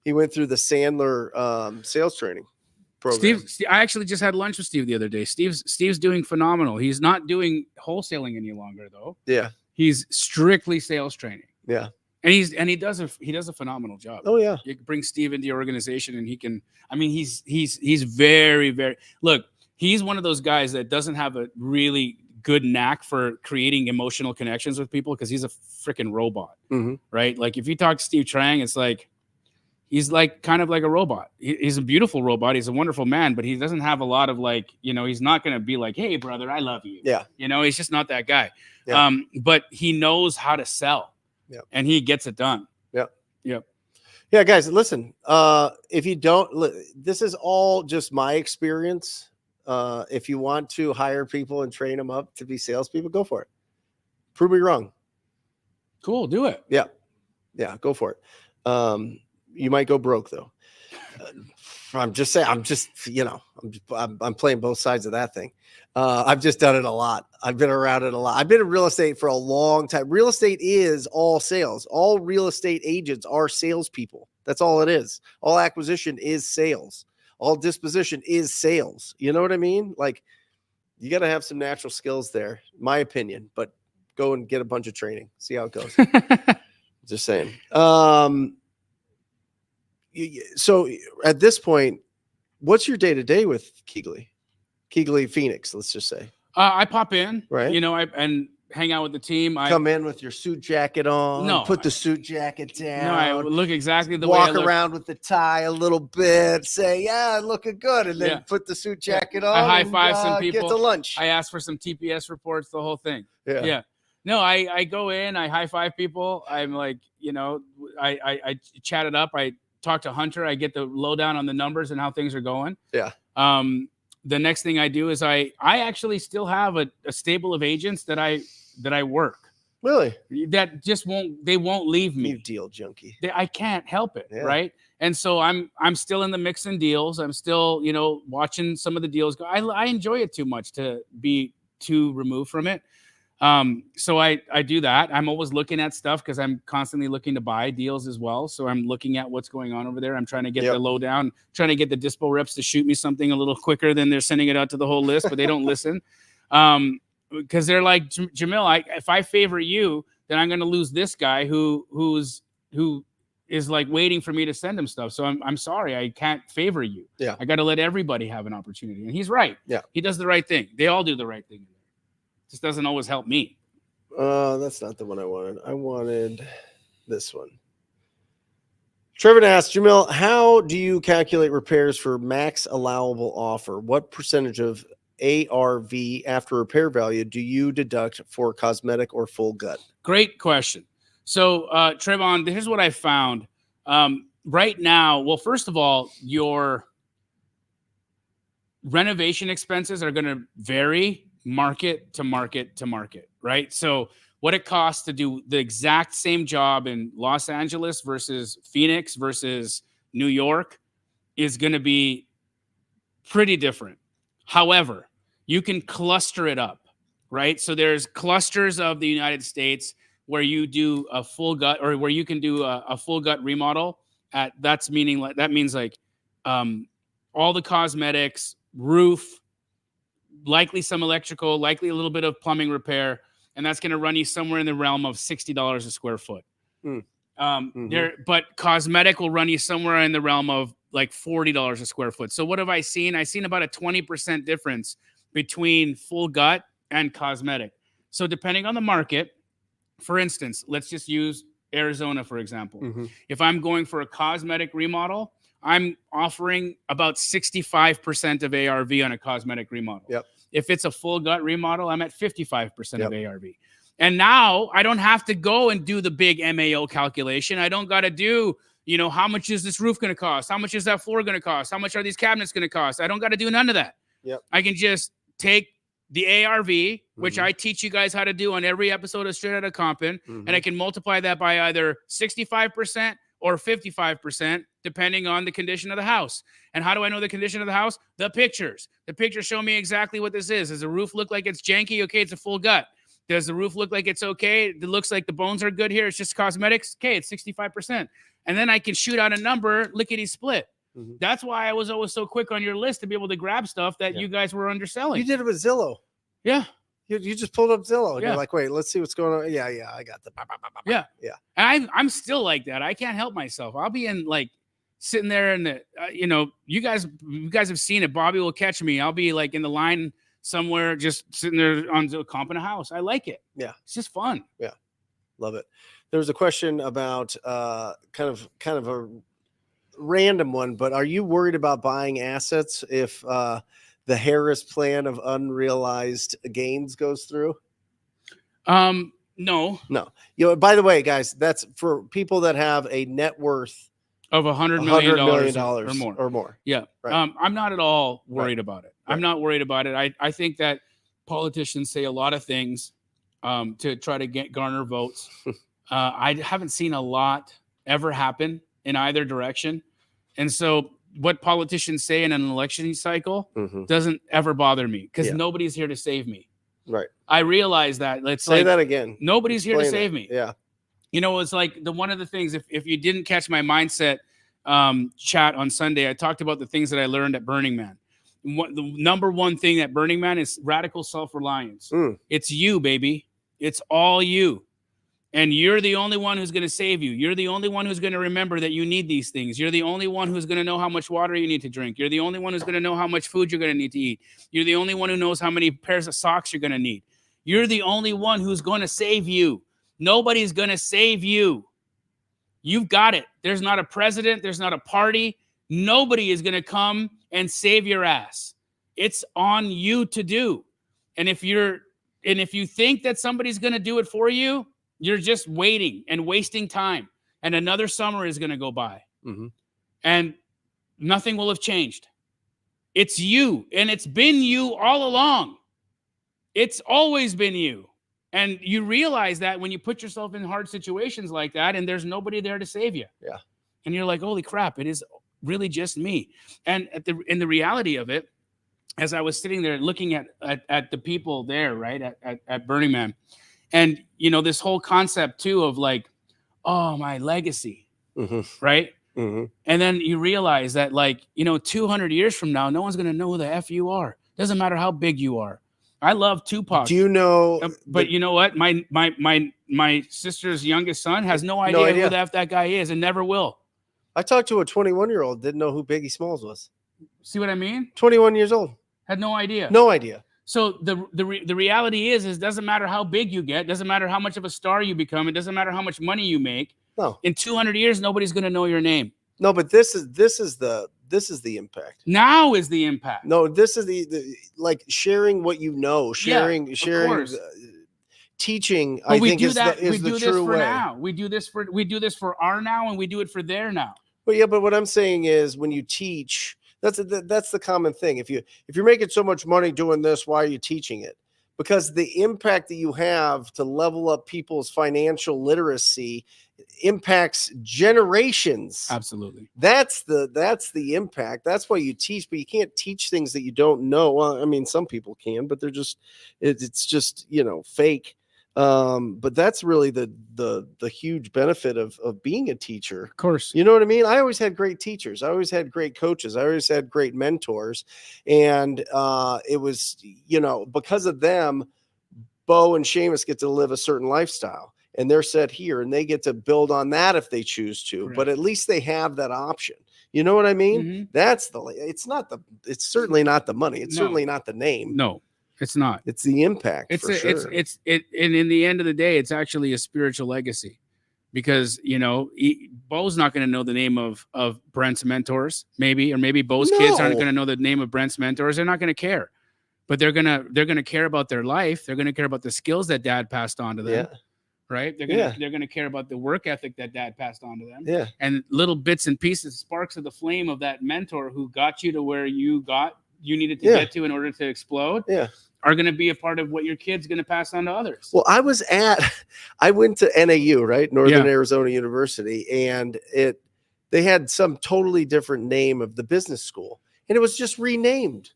S2: Sandler sales training program.
S1: Steve, I actually just had lunch with Steve the other day. Steve's doing phenomenal. He's not doing wholesaling any longer though.
S2: Yeah. He's
S1: strictly sales training.
S2: Yeah.
S1: And he does a phenomenal job.
S2: Oh yeah.
S1: You can bring Steve into your organization and he can, I mean, he's very, very, look, he's one of those guys that doesn't have a really good knack for creating emotional connections with people because he's a freaking robot, right? Like if you talk to Steve Trang, it's like, he's like kind of like a robot. He's a beautiful robot. He's a wonderful man, but he doesn't have a lot of like, you know, he's not going to be like, hey brother, I love you.
S2: Yeah.
S1: You know, he's just not that guy.
S2: Yeah.
S1: But he knows how to sell.
S2: Yeah.
S1: And he gets it done.
S2: Yeah.
S1: Yep.
S2: Yeah, guys, listen, if you don't, this is all just my experience. If you want to hire people and train them up to be salespeople, go for it. Prove me wrong.
S1: Cool. Do it.
S2: Yeah. Yeah. Go for it. You might go broke though. I'm just saying, I'm playing both sides of that thing. I've just done it a lot. I've been around it a lot. I've been in real estate for a long time. Real estate is all sales. All real estate agents are salespeople. That's all it is. All acquisition is sales. All disposition is sales. You know what I mean? Like you got to have some natural skills there, my opinion, but go and get a bunch of training. See how it goes. Just saying. So at this point, what's your day-to-day with Keighley Phoenix, let's just say?
S1: I pop in,
S2: right?
S1: You know, and hang out with the team. I
S2: come in with your suit jacket on.
S1: No,
S2: put the suit jacket down.
S1: No, I look exactly the
S2: way I
S1: look.
S2: around with the tie a little bit. Say, yeah, looking good, and then put the suit jacket on.
S1: I high five some people.
S2: Get to lunch.
S1: I ask for some TPS reports. The whole thing.
S2: Yeah.
S1: No, I go in. I high five people. I'm like, you know, I chat it up. I talk to Hunter. I get the lowdown on the numbers and how things are going.
S2: Yeah.
S1: The next thing I do is I actually still have a stable of agents that I work.
S2: Really?
S1: That just won't leave me.
S2: You deal junkie.
S1: I can't help it, right? And so I'm still in the mixing deals. I'm still, you know, watching some of the deals go. I enjoy it too much to be too removed from it. So I do that. I'm always looking at stuff because I'm constantly looking to buy deals as well. So I'm looking at what's going on over there. I'm trying to get the lowdown, trying to get the dispo reps to shoot me something a little quicker than they're sending it out to the whole list, but they don't listen. Because they're like, Jamil, if I favor you, then I'm going to lose this guy who is like waiting for me to send him stuff. So I'm sorry, I can't favor you.
S2: Yeah,
S1: I got to let everybody have an opportunity, and he's right.
S2: Yeah,
S1: he does the right thing. They all do the right thing. Just doesn't always help me.
S2: That's not the one I wanted. I wanted this one. Trevor asked, Jamil, how do you calculate repairs for max allowable offer? What percentage of ARV after repair value do you deduct for cosmetic or full gut?
S1: Great question. So, Trevon, here's what I found. right now, well, first of all, your renovation expenses are going to vary market to market to market, right? So what it costs to do the exact same job in Los Angeles versus Phoenix versus New York is going to be pretty different. However, you can cluster it up, right? So there's clusters of the United States where you do a full gut, or where you can do a full gut remodel at, that means like all the cosmetics, roof, likely some electrical, likely a little bit of plumbing repair, and that's going to run you somewhere in the realm of $60 a square foot. But cosmetic will run you somewhere in the realm of like $40 a square foot. So what have I seen? I've seen about a 20% difference between full gut and cosmetic. So depending on the market, for instance, let's just use Arizona, for example. If I'm going for a cosmetic remodel, I'm offering about 65% of ARV on a cosmetic remodel. If it's a full gut remodel, I'm at 55% of ARV. And now I don't have to go and do the big MAO calculation. I don't got to do, how much is this roof going to cost? How much is that floor going to cost? How much are these cabinets going to cost? I don't got to do none of that. I can just take the ARV, which I teach you guys how to do on every episode of Straight Outta Compton, and I can multiply that by either 65% or 55%, depending on the condition of the house. And how do I know the condition of the house? The pictures. The pictures show me exactly what this is. Does the roof look like it's janky? Okay, it's a full gut. Does the roof look like it's okay? It looks like the bones are good here. It's just cosmetics. Okay, it's 65%. And then I can shoot out a number, lickety split. That's why I was always so quick on your list to be able to grab stuff that you guys were underselling.
S2: You did it with Zillow.
S1: Yeah.
S2: You just pulled up Zillow and you're like, wait, let's see what's going on. Yeah, I got the.
S1: Yeah. And I'm still like that. I can't help myself. I'll be in like sitting there in the, you guys have seen it. Bobby will catch me. I'll be like in the line somewhere, just sitting there on comping a house. I like it. Yeah. It's just fun.
S2: Yeah. Love it. There was a question about kind of a random one, but are you worried about buying assets if the Harris plan of unrealized gains goes through?
S1: No.
S2: By the way, guys, that's for people that have a net worth
S1: of $100 million
S2: or more.
S1: Yeah. Right. I'm not at all worried about it. I'm not worried about it. I think that politicians say a lot of things to try to garner votes. I haven't seen a lot ever happen in either direction. And so what politicians say in an election cycle doesn't ever bother me, because nobody's here to save me. Right. I realize that. Let's
S2: say that again.
S1: Nobody's here to save me.
S2: Yeah.
S1: It's like one of the things, if you didn't catch my mindset chat on Sunday, I talked about the things that I learned at Burning Man. The number one thing at Burning Man is radical self-reliance. It's you, baby. It's all you. And you're the only one who's going to save you. You're the only one who's going to remember that you need these things. You're the only one who's going to know how much water you need to drink. You're the only one who's going to know how much food you're going to need to eat. You're the only one who knows how many pairs of socks you're going to need. You're the only one who's going to save you. Nobody's going to save you. You've got it. There's not a president. There's not a party. Nobody is going to come and save your ass. It's on you to do. And if you think that somebody's going to do it for you, you're just waiting and wasting time. And another summer is going to go by. And nothing will have changed. It's you. And it's been you all along. It's always been you. And you realize that when you put yourself in hard situations like that and there's nobody there to save you. Yeah. And you're like, holy crap, it is really just me. And in the reality of it, as I was sitting there looking at the people there, right, at Burning Man, and, this whole concept, too, of like, oh, my legacy, right? And then you realize that, 200 years from now, no one's going to know who the F you are. Doesn't matter how big you are. I love Tupac.
S2: Do you know?
S1: But you know what? My sister's youngest son has no idea who the F that guy is and never will.
S2: I talked to a 21-year-old, didn't know who Biggie Smalls was.
S1: See what I mean?
S2: 21 years old.
S1: Had no idea.
S2: No idea.
S1: So the reality is it doesn't matter how big you get, doesn't matter how much of a star you become, it doesn't matter how much money you make. No. In 200 years, nobody's going to know your name.
S2: No, but this is the impact.
S1: Now is the impact.
S2: No, this is the like sharing what you know, sharing, teaching.
S1: But
S2: I think is the true way.
S1: Now. We do this for our now, and we do it for their now.
S2: Well, yeah, but what I'm saying is when you teach, that's the common thing. If you're making so much money doing this, why are you teaching it? Because the impact that you have to level up people's financial literacy impacts generations.
S1: Absolutely.
S2: That's the impact. That's why you teach, but you can't teach things that you don't know. Well, I mean, some people can, but they're just it's just, you know, fake. But that's really the huge benefit of being a teacher.
S1: Of course.
S2: You know what I mean? I always had great teachers. I always had great coaches. I always had great mentors. And it was, you know, because of them, Bo and Seamus get to live a certain lifestyle. And they're set here and they get to build on that if they choose to.
S1: Correct.
S2: But at least they have that option. You know what I mean?
S1: Mm-hmm.
S2: That's it's certainly not the money. It's certainly not the name.
S1: No, it's not.
S2: It's the impact.
S1: It's
S2: for sure.
S1: and in the end of the day, it's actually a spiritual legacy, because, you know, Bo's not going to know the name of Brent's mentors, maybe, or maybe Bo's kids aren't going to know the name of Brent's mentors. They're not going to care, but they're gonna care about their life. They're going to care about the skills that Dad passed on to them. Yeah. Right? They're gonna care about the work ethic that Dad passed on to them.
S2: Yeah.
S1: And little bits and pieces, sparks of the flame of that mentor who got you to where you needed to get to in order to explode. Yeah. Are going to be a part of what your kid's going to pass on to others.
S2: Well, I went to NAU, right? Northern Arizona University, and they had some totally different name of the business school, and it was just renamed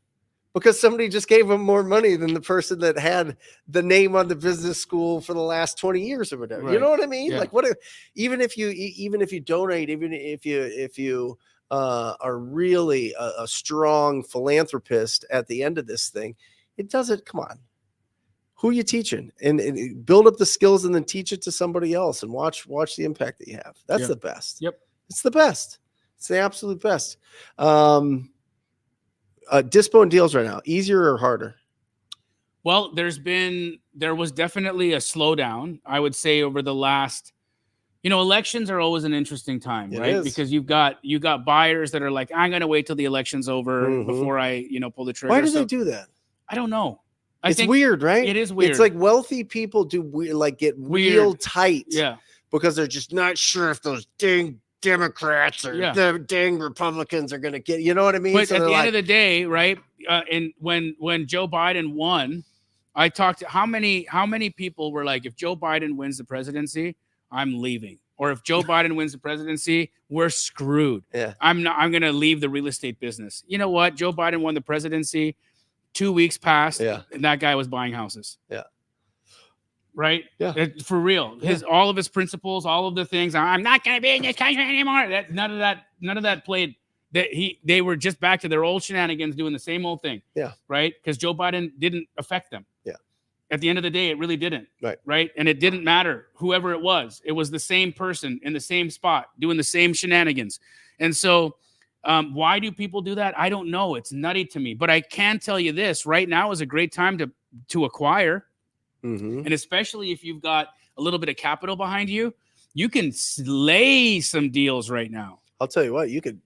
S2: because somebody just gave them more money than the person that had the name on the business school for the last 20 years or whatever. Right. You know what I mean? Yeah. Like even if you donate, even if you are really a strong philanthropist at the end of this thing, it doesn't, come on. Who are you teaching? And build up the skills and then teach it to somebody else and watch the impact that you have. That's the best. Yep. It's the best. It's the absolute best. Dispo and deals right now, easier or harder?
S1: Well, there was definitely a slowdown, I would say, over the last, you know, elections are always an interesting time, right? Because you got buyers that are like, I'm going to wait till the election's over before I, you know, pull the trigger.
S2: Why do they do that?
S1: I don't know.
S2: It's weird, right?
S1: It is weird.
S2: It's like wealthy people do weird, like get real tight.
S1: Yeah.
S2: Because they're just not sure if those dang Democrats or the dang Republicans are going to get, you know what I mean?
S1: But at the end of the day, right? And when Joe Biden won, I talked to how many people were like, if Joe Biden wins the presidency, I'm leaving. Or if Joe Biden wins the presidency, we're screwed. Yeah. I'm going to leave the real estate business. You know what? Joe Biden won the presidency. 2 weeks passed, and that guy was buying houses. Yeah. Right? Yeah. For real. All of his principles, all of the things, I'm not going to be in this country anymore. None of that played. They were just back to their old shenanigans doing the same old thing. Yeah. Right? Because Joe Biden didn't affect them. Yeah. At the end of the day, it really didn't. Right. Right? And it didn't matter whoever it was. It was the same person in the same spot doing the same shenanigans. And so why do people do that? I don't know. It's nutty to me. But I can tell you this, right now is a great time to acquire. Mm-hmm. And especially if you've got a little bit of capital behind you, you can slay some deals right now.
S2: I'll tell you what, you could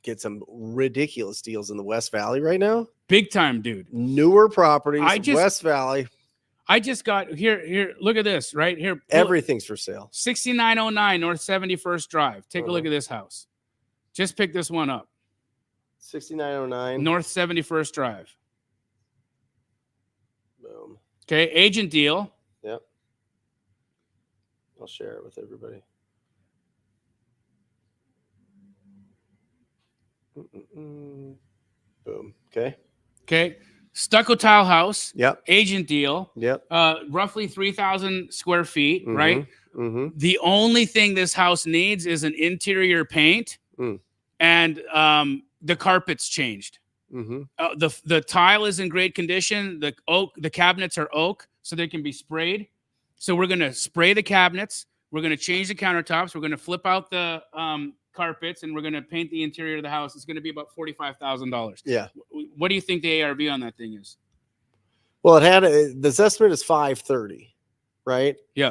S2: get some ridiculous deals in the West Valley right now.
S1: Big time, dude.
S2: Newer properties, West Valley.
S1: I just got here. Look at this right here.
S2: Everything's for sale.
S1: 6909 North 71st Drive. Take a look at this house. Just pick this one up.
S2: 6909
S1: North 71st Drive.
S2: Boom.
S1: Okay, agent deal.
S2: Yep. I'll share it with everybody. Boom. Okay.
S1: Stucco tile house.
S2: Yep.
S1: Agent deal.
S2: Yep.
S1: Roughly 3,000 square feet, right? Mm-hmm. The only thing this house needs is an interior paint. And the carpet's changed. Mm-hmm. The tile is in great condition. The cabinets are oak, so they can be sprayed. So we're gonna spray the cabinets. We're gonna change the countertops. We're gonna flip out the carpets, and we're gonna paint the interior of the house. It's gonna be about $45,000.
S2: Yeah.
S1: What do you think the ARV on that thing is?
S2: Well, this estimate is 530, right?
S1: Yeah.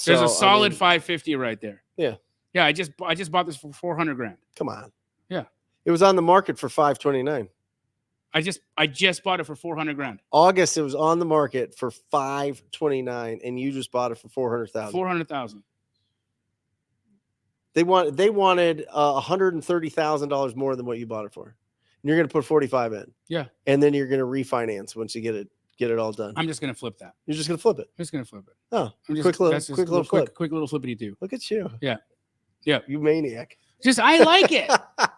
S1: There's a solid 550 right there.
S2: Yeah.
S1: Yeah, I just bought this for $400,000.
S2: Come on.
S1: Yeah.
S2: It was on the market for $529.
S1: I just bought it for $400,000.
S2: August, it was on the market for $529, and you just bought it for $400,000.
S1: $400,000.
S2: They wanted $130,000 more than what you bought it for. And you're going to put 45 in.
S1: Yeah.
S2: And then you're going to refinance once you get it all done.
S1: I'm just going to flip that.
S2: You're just going to flip it.
S1: I'm just going to flip it.
S2: Oh,
S1: I'm just,
S2: quick little flip.
S1: Quick little flippity do.
S2: Look at you.
S1: Yeah. Yeah.
S2: You maniac.
S1: Just, I like it.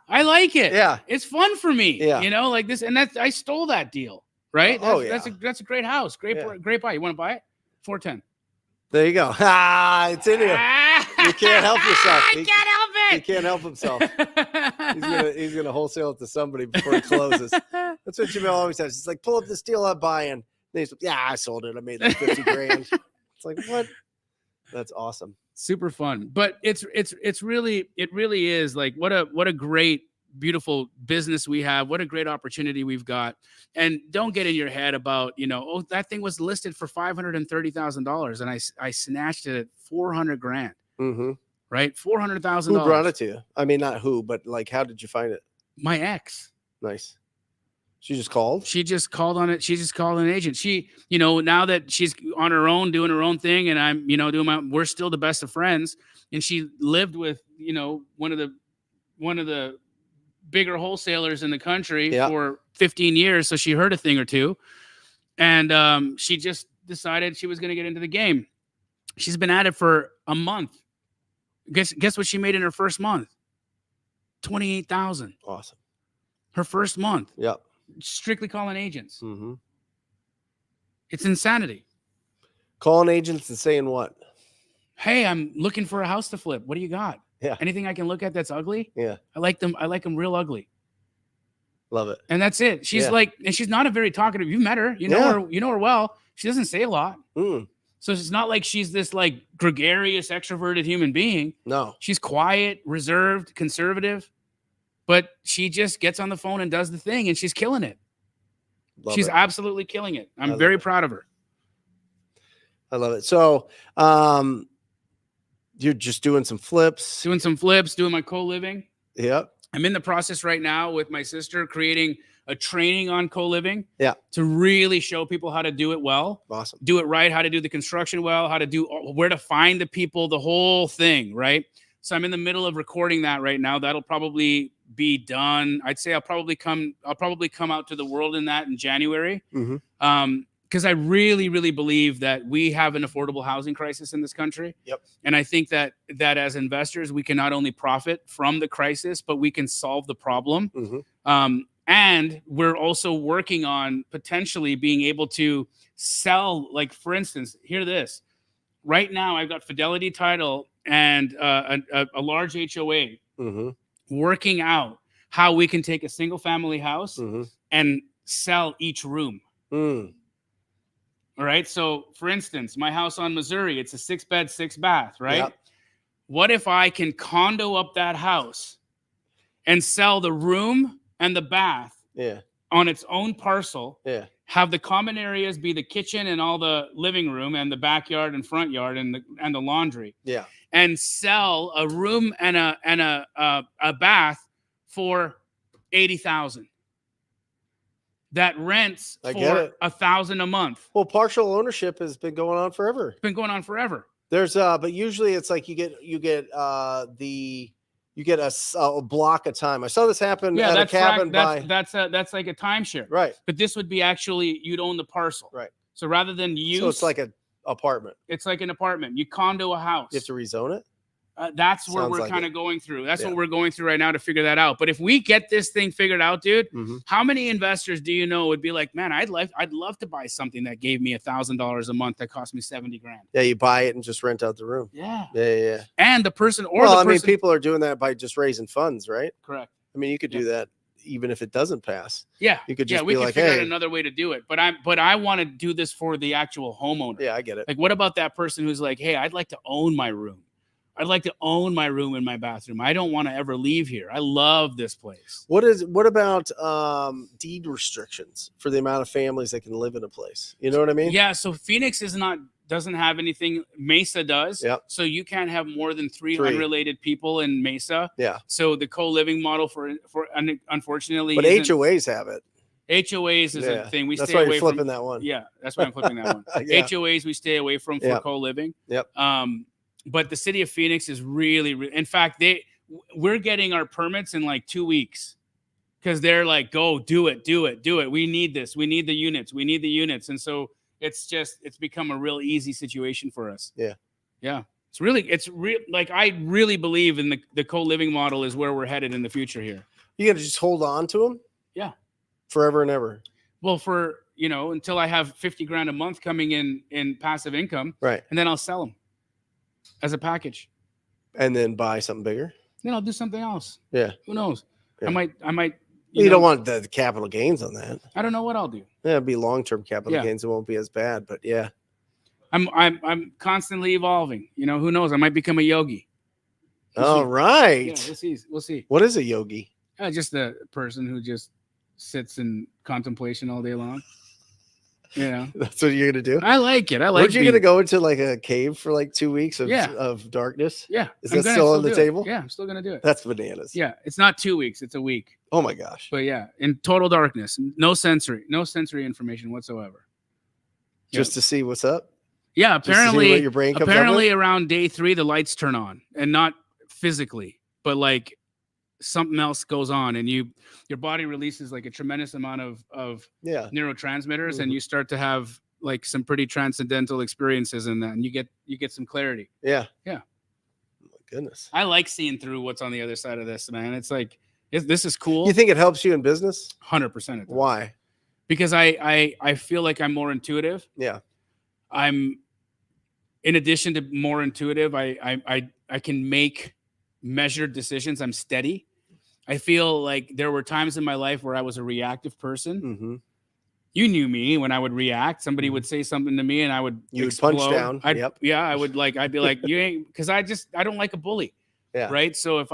S1: I like it.
S2: Yeah.
S1: It's fun for me.
S2: Yeah.
S1: You know, like this. And I stole that deal. Right.
S2: Yeah.
S1: That's a great house. Great buy. You want to buy it? 410.
S2: There you go. It's in here. You can't help yourself.
S1: I can't help it.
S2: He can't help himself. He's gonna wholesale it to somebody before he closes. That's what Jamil always says. He's like, pull up this deal I'm buying. Then he's like, yeah, I sold it. I made like 50 grand. It's like, what? That's awesome.
S1: Super fun. But it really is like what a great, beautiful business we have. What a great opportunity we've got. And don't get in your head about, oh, that thing was listed for $530,000 and I snatched it at 400 grand.
S2: Mm-hmm.
S1: Right? $400,000.
S2: Who brought it to you? I mean, not who, but like, how did you find it?
S1: My ex.
S2: Nice. She just called?
S1: She just called on it. She just called an agent. She, now that she's on her own, doing her own thing, and I'm, we're still the best of friends. And she lived with, one of the bigger wholesalers in the country for 15 years. So she heard a thing or two. And she just decided she was going to get into the game. She's been at it for a month. Guess what she made in her first month? $28,000.
S2: Awesome.
S1: Her first month.
S2: Yep.
S1: Strictly calling agents.
S2: Mm-hmm.
S1: It's insanity.
S2: Calling agents and saying what?
S1: Hey, I'm looking for a house to flip. What do you got?
S2: Yeah.
S1: Anything I can look at that's ugly?
S2: Yeah.
S1: I like them real ugly.
S2: Love it.
S1: And that's it. She's and she's not a very talkative. You met her. You know her well. She doesn't say a lot.
S2: Mm.
S1: So it's not like she's this like gregarious, extroverted human being.
S2: No.
S1: She's quiet, reserved, conservative, but she just gets on the phone and does the thing, and she's killing it. She's absolutely killing it. I'm very proud of her.
S2: I love it. So you're just doing some flips.
S1: Doing my co-living.
S2: Yep.
S1: I'm in the process right now with my sister creating a training on co-living.
S2: Yeah.
S1: To really show people how to do it well.
S2: Awesome.
S1: Do it right, how to do the construction well, where to find the people, the whole thing, right? So I'm in the middle of recording that right now. That'll probably be done. I'd say I'll probably come out to the world in that in January.
S2: Mm-hmm.
S1: Because I really, really believe that we have an affordable housing crisis in this country.
S2: Yep.
S1: And I think that as investors, we can not only profit from the crisis, but we can solve the problem.
S2: Mm-hmm.
S1: And we're also working on potentially being able to sell, like, for instance, hear this. Right now, I've got Fidelity Title and a large HOA
S2: mm-hmm.
S1: working out how we can take a single family house
S2: mm-hmm.
S1: and sell each room.
S2: Mm.
S1: All right. So, for instance, my house on Missouri, it's a 6-bed, 6-bath, right?
S2: Yep.
S1: What if I can condo up that house and sell the room and the bath on its own parcel?
S2: Yeah.
S1: Have the common areas be the kitchen and all the living room and the backyard and front yard and the laundry.
S2: Yeah.
S1: And sell a room and a bath for $80,000. That rents for $1,000 a month.
S2: Well, partial ownership has been going on forever.
S1: It's been going on forever.
S2: There's but usually it's like you get a block of time. I saw this happen at a cabin
S1: that's like a timeshare.
S2: Right.
S1: But this would be actually you'd own the parcel.
S2: Right.
S1: So rather than use,
S2: so it's like an apartment.
S1: It's like an apartment. You condo a house.
S2: You have to rezone it.
S1: That's where we're kind of going through. That's what we're going through right now to figure that out. But if we get this thing figured out, dude,
S2: mm-hmm.
S1: how many investors do you know would be like, man, I'd love to buy something that gave me $1,000 a month that cost me $70,000.
S2: Yeah, you buy it and just rent out the room.
S1: Yeah.
S2: And
S1: the person,
S2: people are doing that by just raising funds, right?
S1: Correct.
S2: I mean, you could do that even if it doesn't pass.
S1: Yeah.
S2: You could just
S1: we
S2: be
S1: could
S2: like,
S1: figure
S2: hey,
S1: out another way to do it. But I want to do this for the actual homeowner.
S2: Yeah, I get it.
S1: Like, what about that person who's like, hey, I'd like to own my room. I'd like to own my room and my bathroom. I don't want to ever leave here. I love this place.
S2: What about deed restrictions for the amount of families that can live in a place? You know what I mean?
S1: Yeah. So Phoenix doesn't have anything. Mesa does.
S2: Yep.
S1: So you can't have more than three unrelated people in Mesa.
S2: Yeah.
S1: So the co-living model for unfortunately,
S2: but HOAs have it.
S1: HOAs is a thing.
S2: That's why you're flipping that one.
S1: Yeah. That's why I'm flipping that one.
S2: Yeah.
S1: HOAs we stay away from for co-living.
S2: Yep.
S1: But the city of Phoenix is really in fact, we're getting our permits in like 2 weeks because they're like, go do it. We need this. We need the units. And so it's become a real easy situation for us.
S2: Yeah.
S1: Yeah. It's real. Like, I really believe in the co-living model is where we're headed in the future here.
S2: You got to just hold on to them.
S1: Yeah.
S2: Forever and ever.
S1: Well, until I have 50 grand a month coming in passive income.
S2: Right.
S1: And then I'll sell them as a package.
S2: And then buy something bigger.
S1: Then I'll do something else.
S2: Yeah.
S1: Who knows?
S2: Yeah.
S1: I might.
S2: You don't want the capital gains on that.
S1: I don't know what I'll do.
S2: Yeah, it'd be long-term capital gains. It won't be as bad, but yeah.
S1: I'm constantly evolving. Who knows? I might become a yogi.
S2: All right.
S1: Yeah, we'll see.
S2: What is a yogi?
S1: Just a person who just sits in contemplation all day long.
S2: That's what you're gonna do.
S1: I like it.
S2: Aren't you gonna go into like a cave for like 2 weeks of darkness?
S1: Yeah.
S2: Is that still on the table?
S1: Yeah, I'm still gonna do it.
S2: That's bananas.
S1: Yeah, it's not 2 weeks; it's a week.
S2: Oh my gosh.
S1: But yeah, in total darkness, no sensory information whatsoever.
S2: Just to see what's up.
S1: Yeah, apparently,
S2: your brain comes
S1: around day 3, the lights turn on, and not physically, but like something else goes on, and your body releases like a tremendous amount of neurotransmitters, and you start to have like some pretty transcendental experiences in that, and you get some clarity.
S2: Yeah.
S1: Oh
S2: my goodness.
S1: I like seeing through what's on the other side of this, man. It's like this is cool.
S2: You think it helps you in business?
S1: 100%.
S2: Why?
S1: Because I feel like I'm more intuitive.
S2: Yeah.
S1: I'm, in addition to more intuitive, I can make measured decisions. I'm steady. I feel like there were times in my life where I was a reactive person.
S2: Mm-hmm.
S1: You knew me when I would react. Somebody would say something to me and I would explode.
S2: Punch down.
S1: Yeah, I'd be like, you ain't, because I don't like a bully.
S2: Yeah.
S1: Right. So if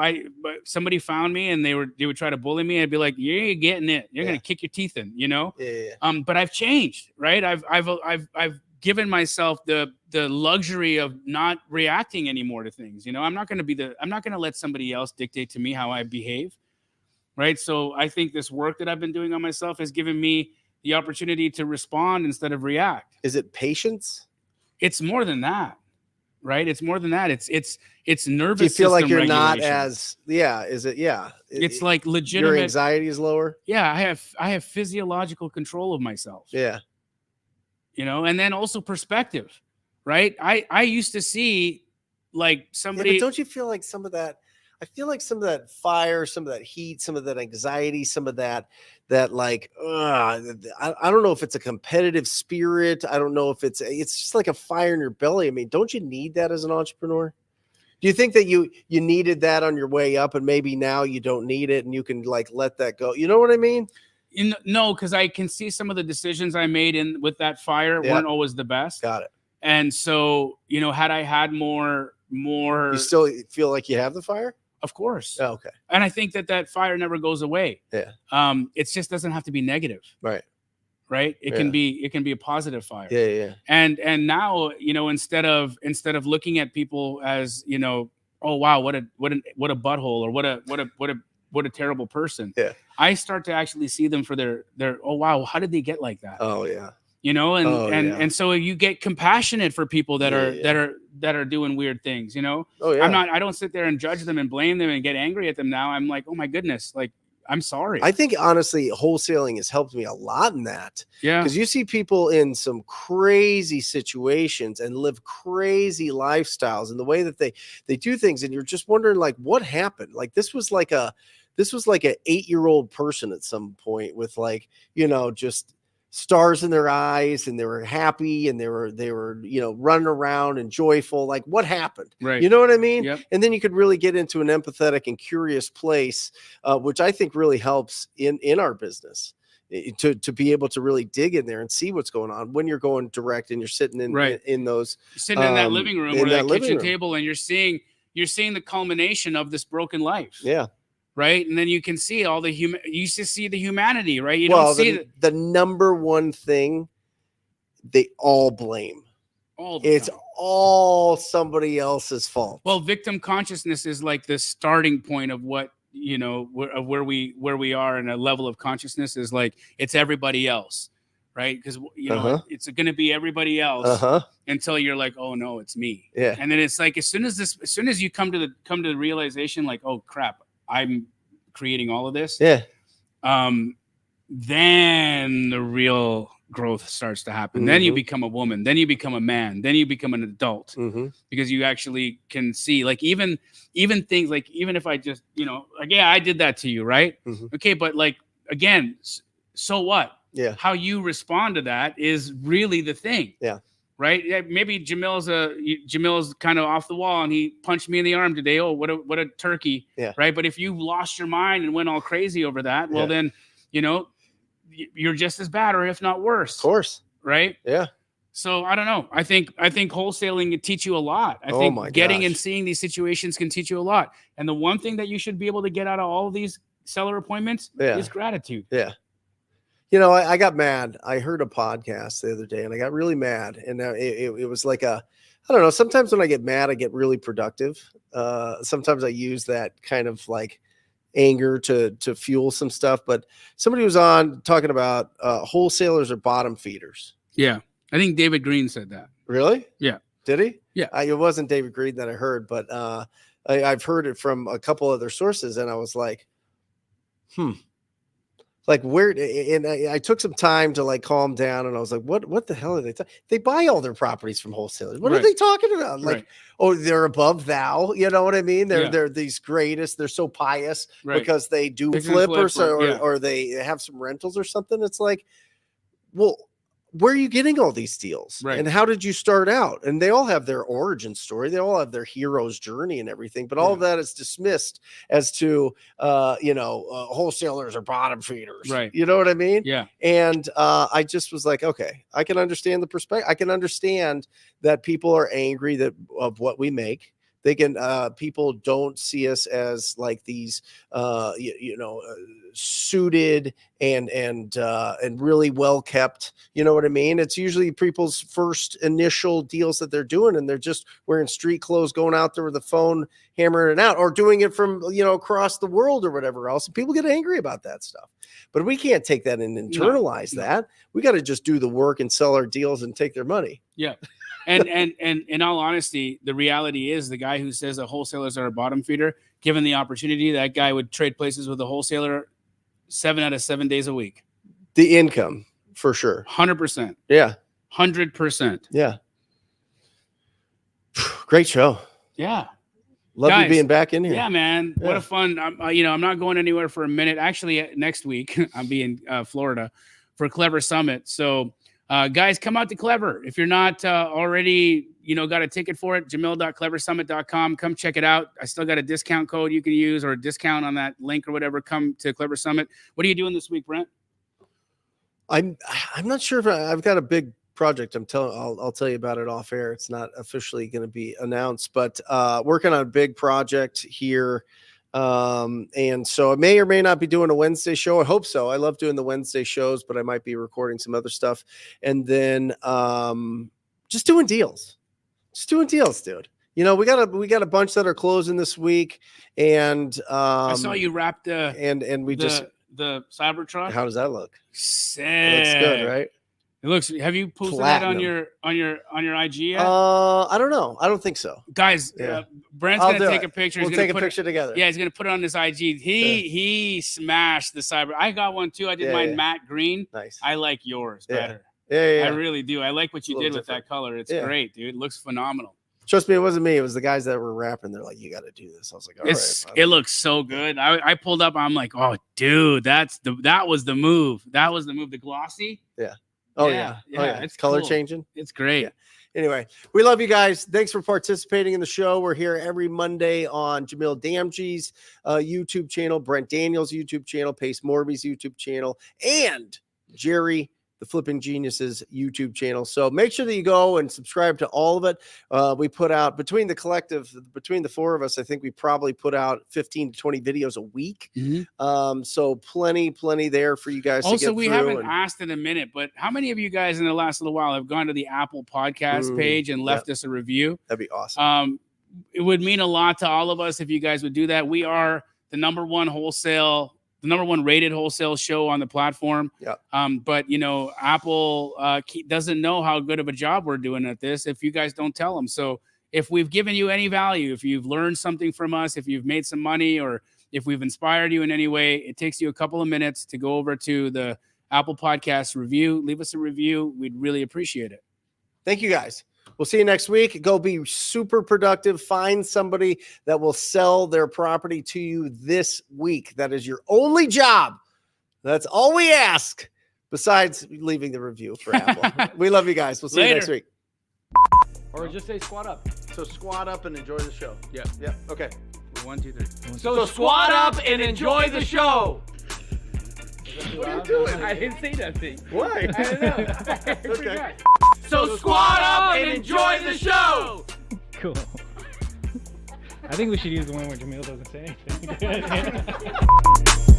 S1: somebody found me and they would try to bully me, I'd be like, you ain't getting it. You're gonna kick your teeth in,
S2: Yeah.
S1: But I've changed, right? I've given myself the luxury of not reacting anymore to things. I'm not gonna let somebody else dictate to me how I behave. Right. So I think this work that I've been doing on myself has given me the opportunity to respond instead of react.
S2: Is it patience?
S1: It's more than that. Right. It's more than that. It's nervous.
S2: Do you feel like you're
S1: regulation.
S2: not as, is it? Yeah.
S1: It's like legitimate.
S2: Your anxiety is lower.
S1: Yeah. I have physiological control of myself.
S2: Yeah.
S1: And then also perspective. Right. I used to see like somebody.
S2: Yeah, but don't you feel like some of that? I feel like some of that fire, some of that heat, some of that anxiety, some of that like, I don't know if it's a competitive spirit. I don't know if it's just like a fire in your belly. I mean, don't you need that as an entrepreneur? Do you think that you needed that on your way up and maybe now you don't need it and you can like let that go? You know what I mean?
S1: No, because I can see some of the decisions I made with that fire weren't always the best.
S2: Got it. And
S1: so, had I had more.
S2: You still feel like you have the fire?
S1: Of course.
S2: Oh, okay.
S1: And I think that fire never goes away.
S2: Yeah.
S1: It just doesn't have to be negative.
S2: Right.
S1: Right. It can be a positive fire.
S2: Yeah. Yeah.
S1: And now, instead of looking at people as, oh wow, what a butthole or what a terrible person.
S2: Yeah.
S1: I start to actually see them for their oh wow, how did they get like that?
S2: Oh yeah.
S1: And so you get compassionate for people that are doing weird things, Oh yeah. I don't sit there and judge them and blame them and get angry at them now. I'm like, oh my goodness, like I'm sorry.
S2: I think honestly, wholesaling has helped me a lot in that.
S1: Yeah.
S2: Because you see people in some crazy situations and live crazy lifestyles and the way that they do things, and you're just wondering like what happened. Like this was like an 8-year-old person at some point with like, just stars in their eyes, and they were happy and they were running around and joyful. Like what happened?
S1: Right.
S2: You know what I mean?
S1: Yep.
S2: And then you could really get into an empathetic and curious place, which I think really helps in our business to be able to really dig in there and see what's going on when you're going direct and you're sitting in those
S1: you're sitting in that living room or that kitchen
S2: room.
S1: table, and you're seeing the culmination of this broken life.
S2: Yeah. Right.
S1: And then you can see all you just see the humanity, right? You
S2: don't
S1: see
S2: the number one thing they all blame. It's all somebody else's fault.
S1: Well, victim consciousness is like the starting point of what, of where we are in a level of consciousness is like, it's everybody else. right? Because you know it's going to be everybody else until you're like, oh no, it's me.
S2: Yeah.
S1: And then it's like as soon as you come to the realization, like, oh crap, I'm creating all of this.
S2: Yeah.
S1: Then the real growth starts to happen. Then you become a woman. Then you become a man. Then you become an adult because you actually can see, like, even things like, even if I just, you know, like, yeah, I did that to you, right? Okay, but like, again, so what?
S2: Yeah.
S1: How you respond to that is really the thing.
S2: Yeah.
S1: Right. Yeah. Maybe Jamil's kind of off the wall and he punched me in the arm today. Oh, what a turkey.
S2: Yeah.
S1: Right. But if you lost your mind and went all crazy over that, well, then, you know, you're just as bad, or if not worse. Of
S2: course.
S1: Right.
S2: Yeah.
S1: So I don't know. I think wholesaling can teach you a lot. I think getting and seeing these situations can teach you a lot. And the one thing that you should be able to get out of all of these seller appointments is gratitude.
S2: Yeah. You know, I got mad. I heard a podcast the other day and I got really mad. And it was like I don't know. Sometimes when I get mad, I get really productive. Sometimes I use that kind of like anger to fuel some stuff. But somebody was on talking about wholesalers are bottom feeders.
S1: Yeah. I think David Green said that.
S2: Really?
S1: Yeah.
S2: Did he?
S1: Yeah.
S2: It wasn't David Green that I heard, but I've heard it from a couple other sources. And I was like, like where, and I took some time to like calm down, and I was like, what the hell are they talking? They buy all their properties from wholesalers. What are they talking about? Like, oh, they're above thou, you know what I mean? They're these greatest, they're so pious because they do flip or they have some rentals or something. It's like, well, where are you getting all these deals? And how did you start out? And they all have their origin story. They all have their hero's journey and everything, but all of that is dismissed as to, wholesalers are bottom feeders. Right. You know what I mean?
S1: Yeah.
S2: And I just was like, okay, I can understand the perspective. I can understand that people are angry of what we make. They can, people don't see us as like these, suited and really well kept. You know what I mean? It's usually people's first initial deals that they're doing, and they're just wearing street clothes, going out there with a phone, hammering it out, or doing it from, across the world or whatever else. And people get angry about that stuff. But we can't take that and internalize that. We got to just do the work and sell our deals and take their money.
S1: Yeah. And in all honesty, the reality is the guy who says that wholesalers are a bottom feeder, given the opportunity, that guy would trade places with a wholesaler 7 out of 7 days a week.
S2: The income, for sure.
S1: 100%.
S2: Yeah.
S1: 100%.
S2: Yeah. Great show.
S1: Yeah.
S2: Love you being back in here.
S1: Yeah, man. Yeah. What a fun. I'm not going anywhere for a minute. Actually, next week, I'll be in Florida for Clever Summit. So, guys, come out to Clever. If you're not already, got a ticket for it, jamil.cleversummit.com. Come check it out. I still got a discount code you can use, or a discount on that link or whatever. Come to Clever Summit. What are you doing this week, Brent?
S2: I'm not sure if I've got a big project. I'll tell you about it off air. It's not officially going to be announced, but working on a big project here. And so I may or may not be doing a Wednesday show. I hope so. I love doing the Wednesday shows, but I might be recording some other stuff. And then just doing deals. Dude. We got a bunch that are closing this week, and
S1: I saw you wrapped
S2: the
S1: Cybertruck.
S2: How does that look?
S1: Sick.
S2: It looks good, right?
S1: It looks. Have you posted that on your IG yet?
S2: I don't know. I don't think so.
S1: Guys, Brent's gonna take a picture.
S2: We'll take a picture together.
S1: Yeah, he's gonna put it on his IG. He smashed the Cyber. I got one too. I did mine matte green.
S2: Nice.
S1: I like yours better.
S2: Yeah.
S1: I really do. I like what you did with that color. It's great, dude. It looks phenomenal.
S2: Trust me, it wasn't me. It was the guys that were rapping. They're like, "You got to do this." I was like, "All right."
S1: It looks so good. I pulled up. I'm like, "Oh, dude, that was the move. That was the move. The glossy."
S2: Yeah. Oh yeah.
S1: It's
S2: color
S1: cool.
S2: changing.
S1: It's great.
S2: Yeah. Anyway, we love you guys. Thanks for participating in the show. We're here every Monday on Jamil Damji's YouTube channel, Brent Daniels' YouTube channel, Pace Morby's YouTube channel, and Jerry the Flipping Geniuses YouTube channel. So make sure that you go and subscribe to all of it. We put out between the four of us, I think we probably put out 15 to 20 videos a week.
S1: Mm-hmm.
S2: So plenty there for you guys.
S1: Also,
S2: to get
S1: we haven't asked in a minute, but how many of you guys in the last little while have gone to the Apple Podcast page and left us a review?
S2: That'd be awesome.
S1: It would mean a lot to all of us if you guys would do that. We are the #1 wholesale the #1 rated wholesale show on the platform.
S2: Yeah.
S1: But Apple doesn't know how good of a job we're doing at this if you guys don't tell them. So if we've given you any value, if you've learned something from us, if you've made some money, or if we've inspired you in any way, it takes you a couple of minutes to go over to the Apple Podcast review. Leave us a review. We'd really appreciate it.
S2: Thank you, guys. We'll see you next week. Go be super productive. Find somebody that will sell their property to you this week. That is your only job. That's all we ask, besides leaving the review for Apple. We love you guys. We'll see you next week.
S3: Or just say squat up.
S2: So squat up and enjoy the show.
S1: Yeah.
S2: Yeah. Okay.
S1: 1, 2, 3.
S3: So squat up and enjoy the show.
S2: What are you doing?
S3: I didn't say nothing.
S2: Why?
S3: I don't know.
S2: Okay.
S3: So squat up and enjoy the show.
S4: Cool. I think we should use the one where Jamil doesn't say anything.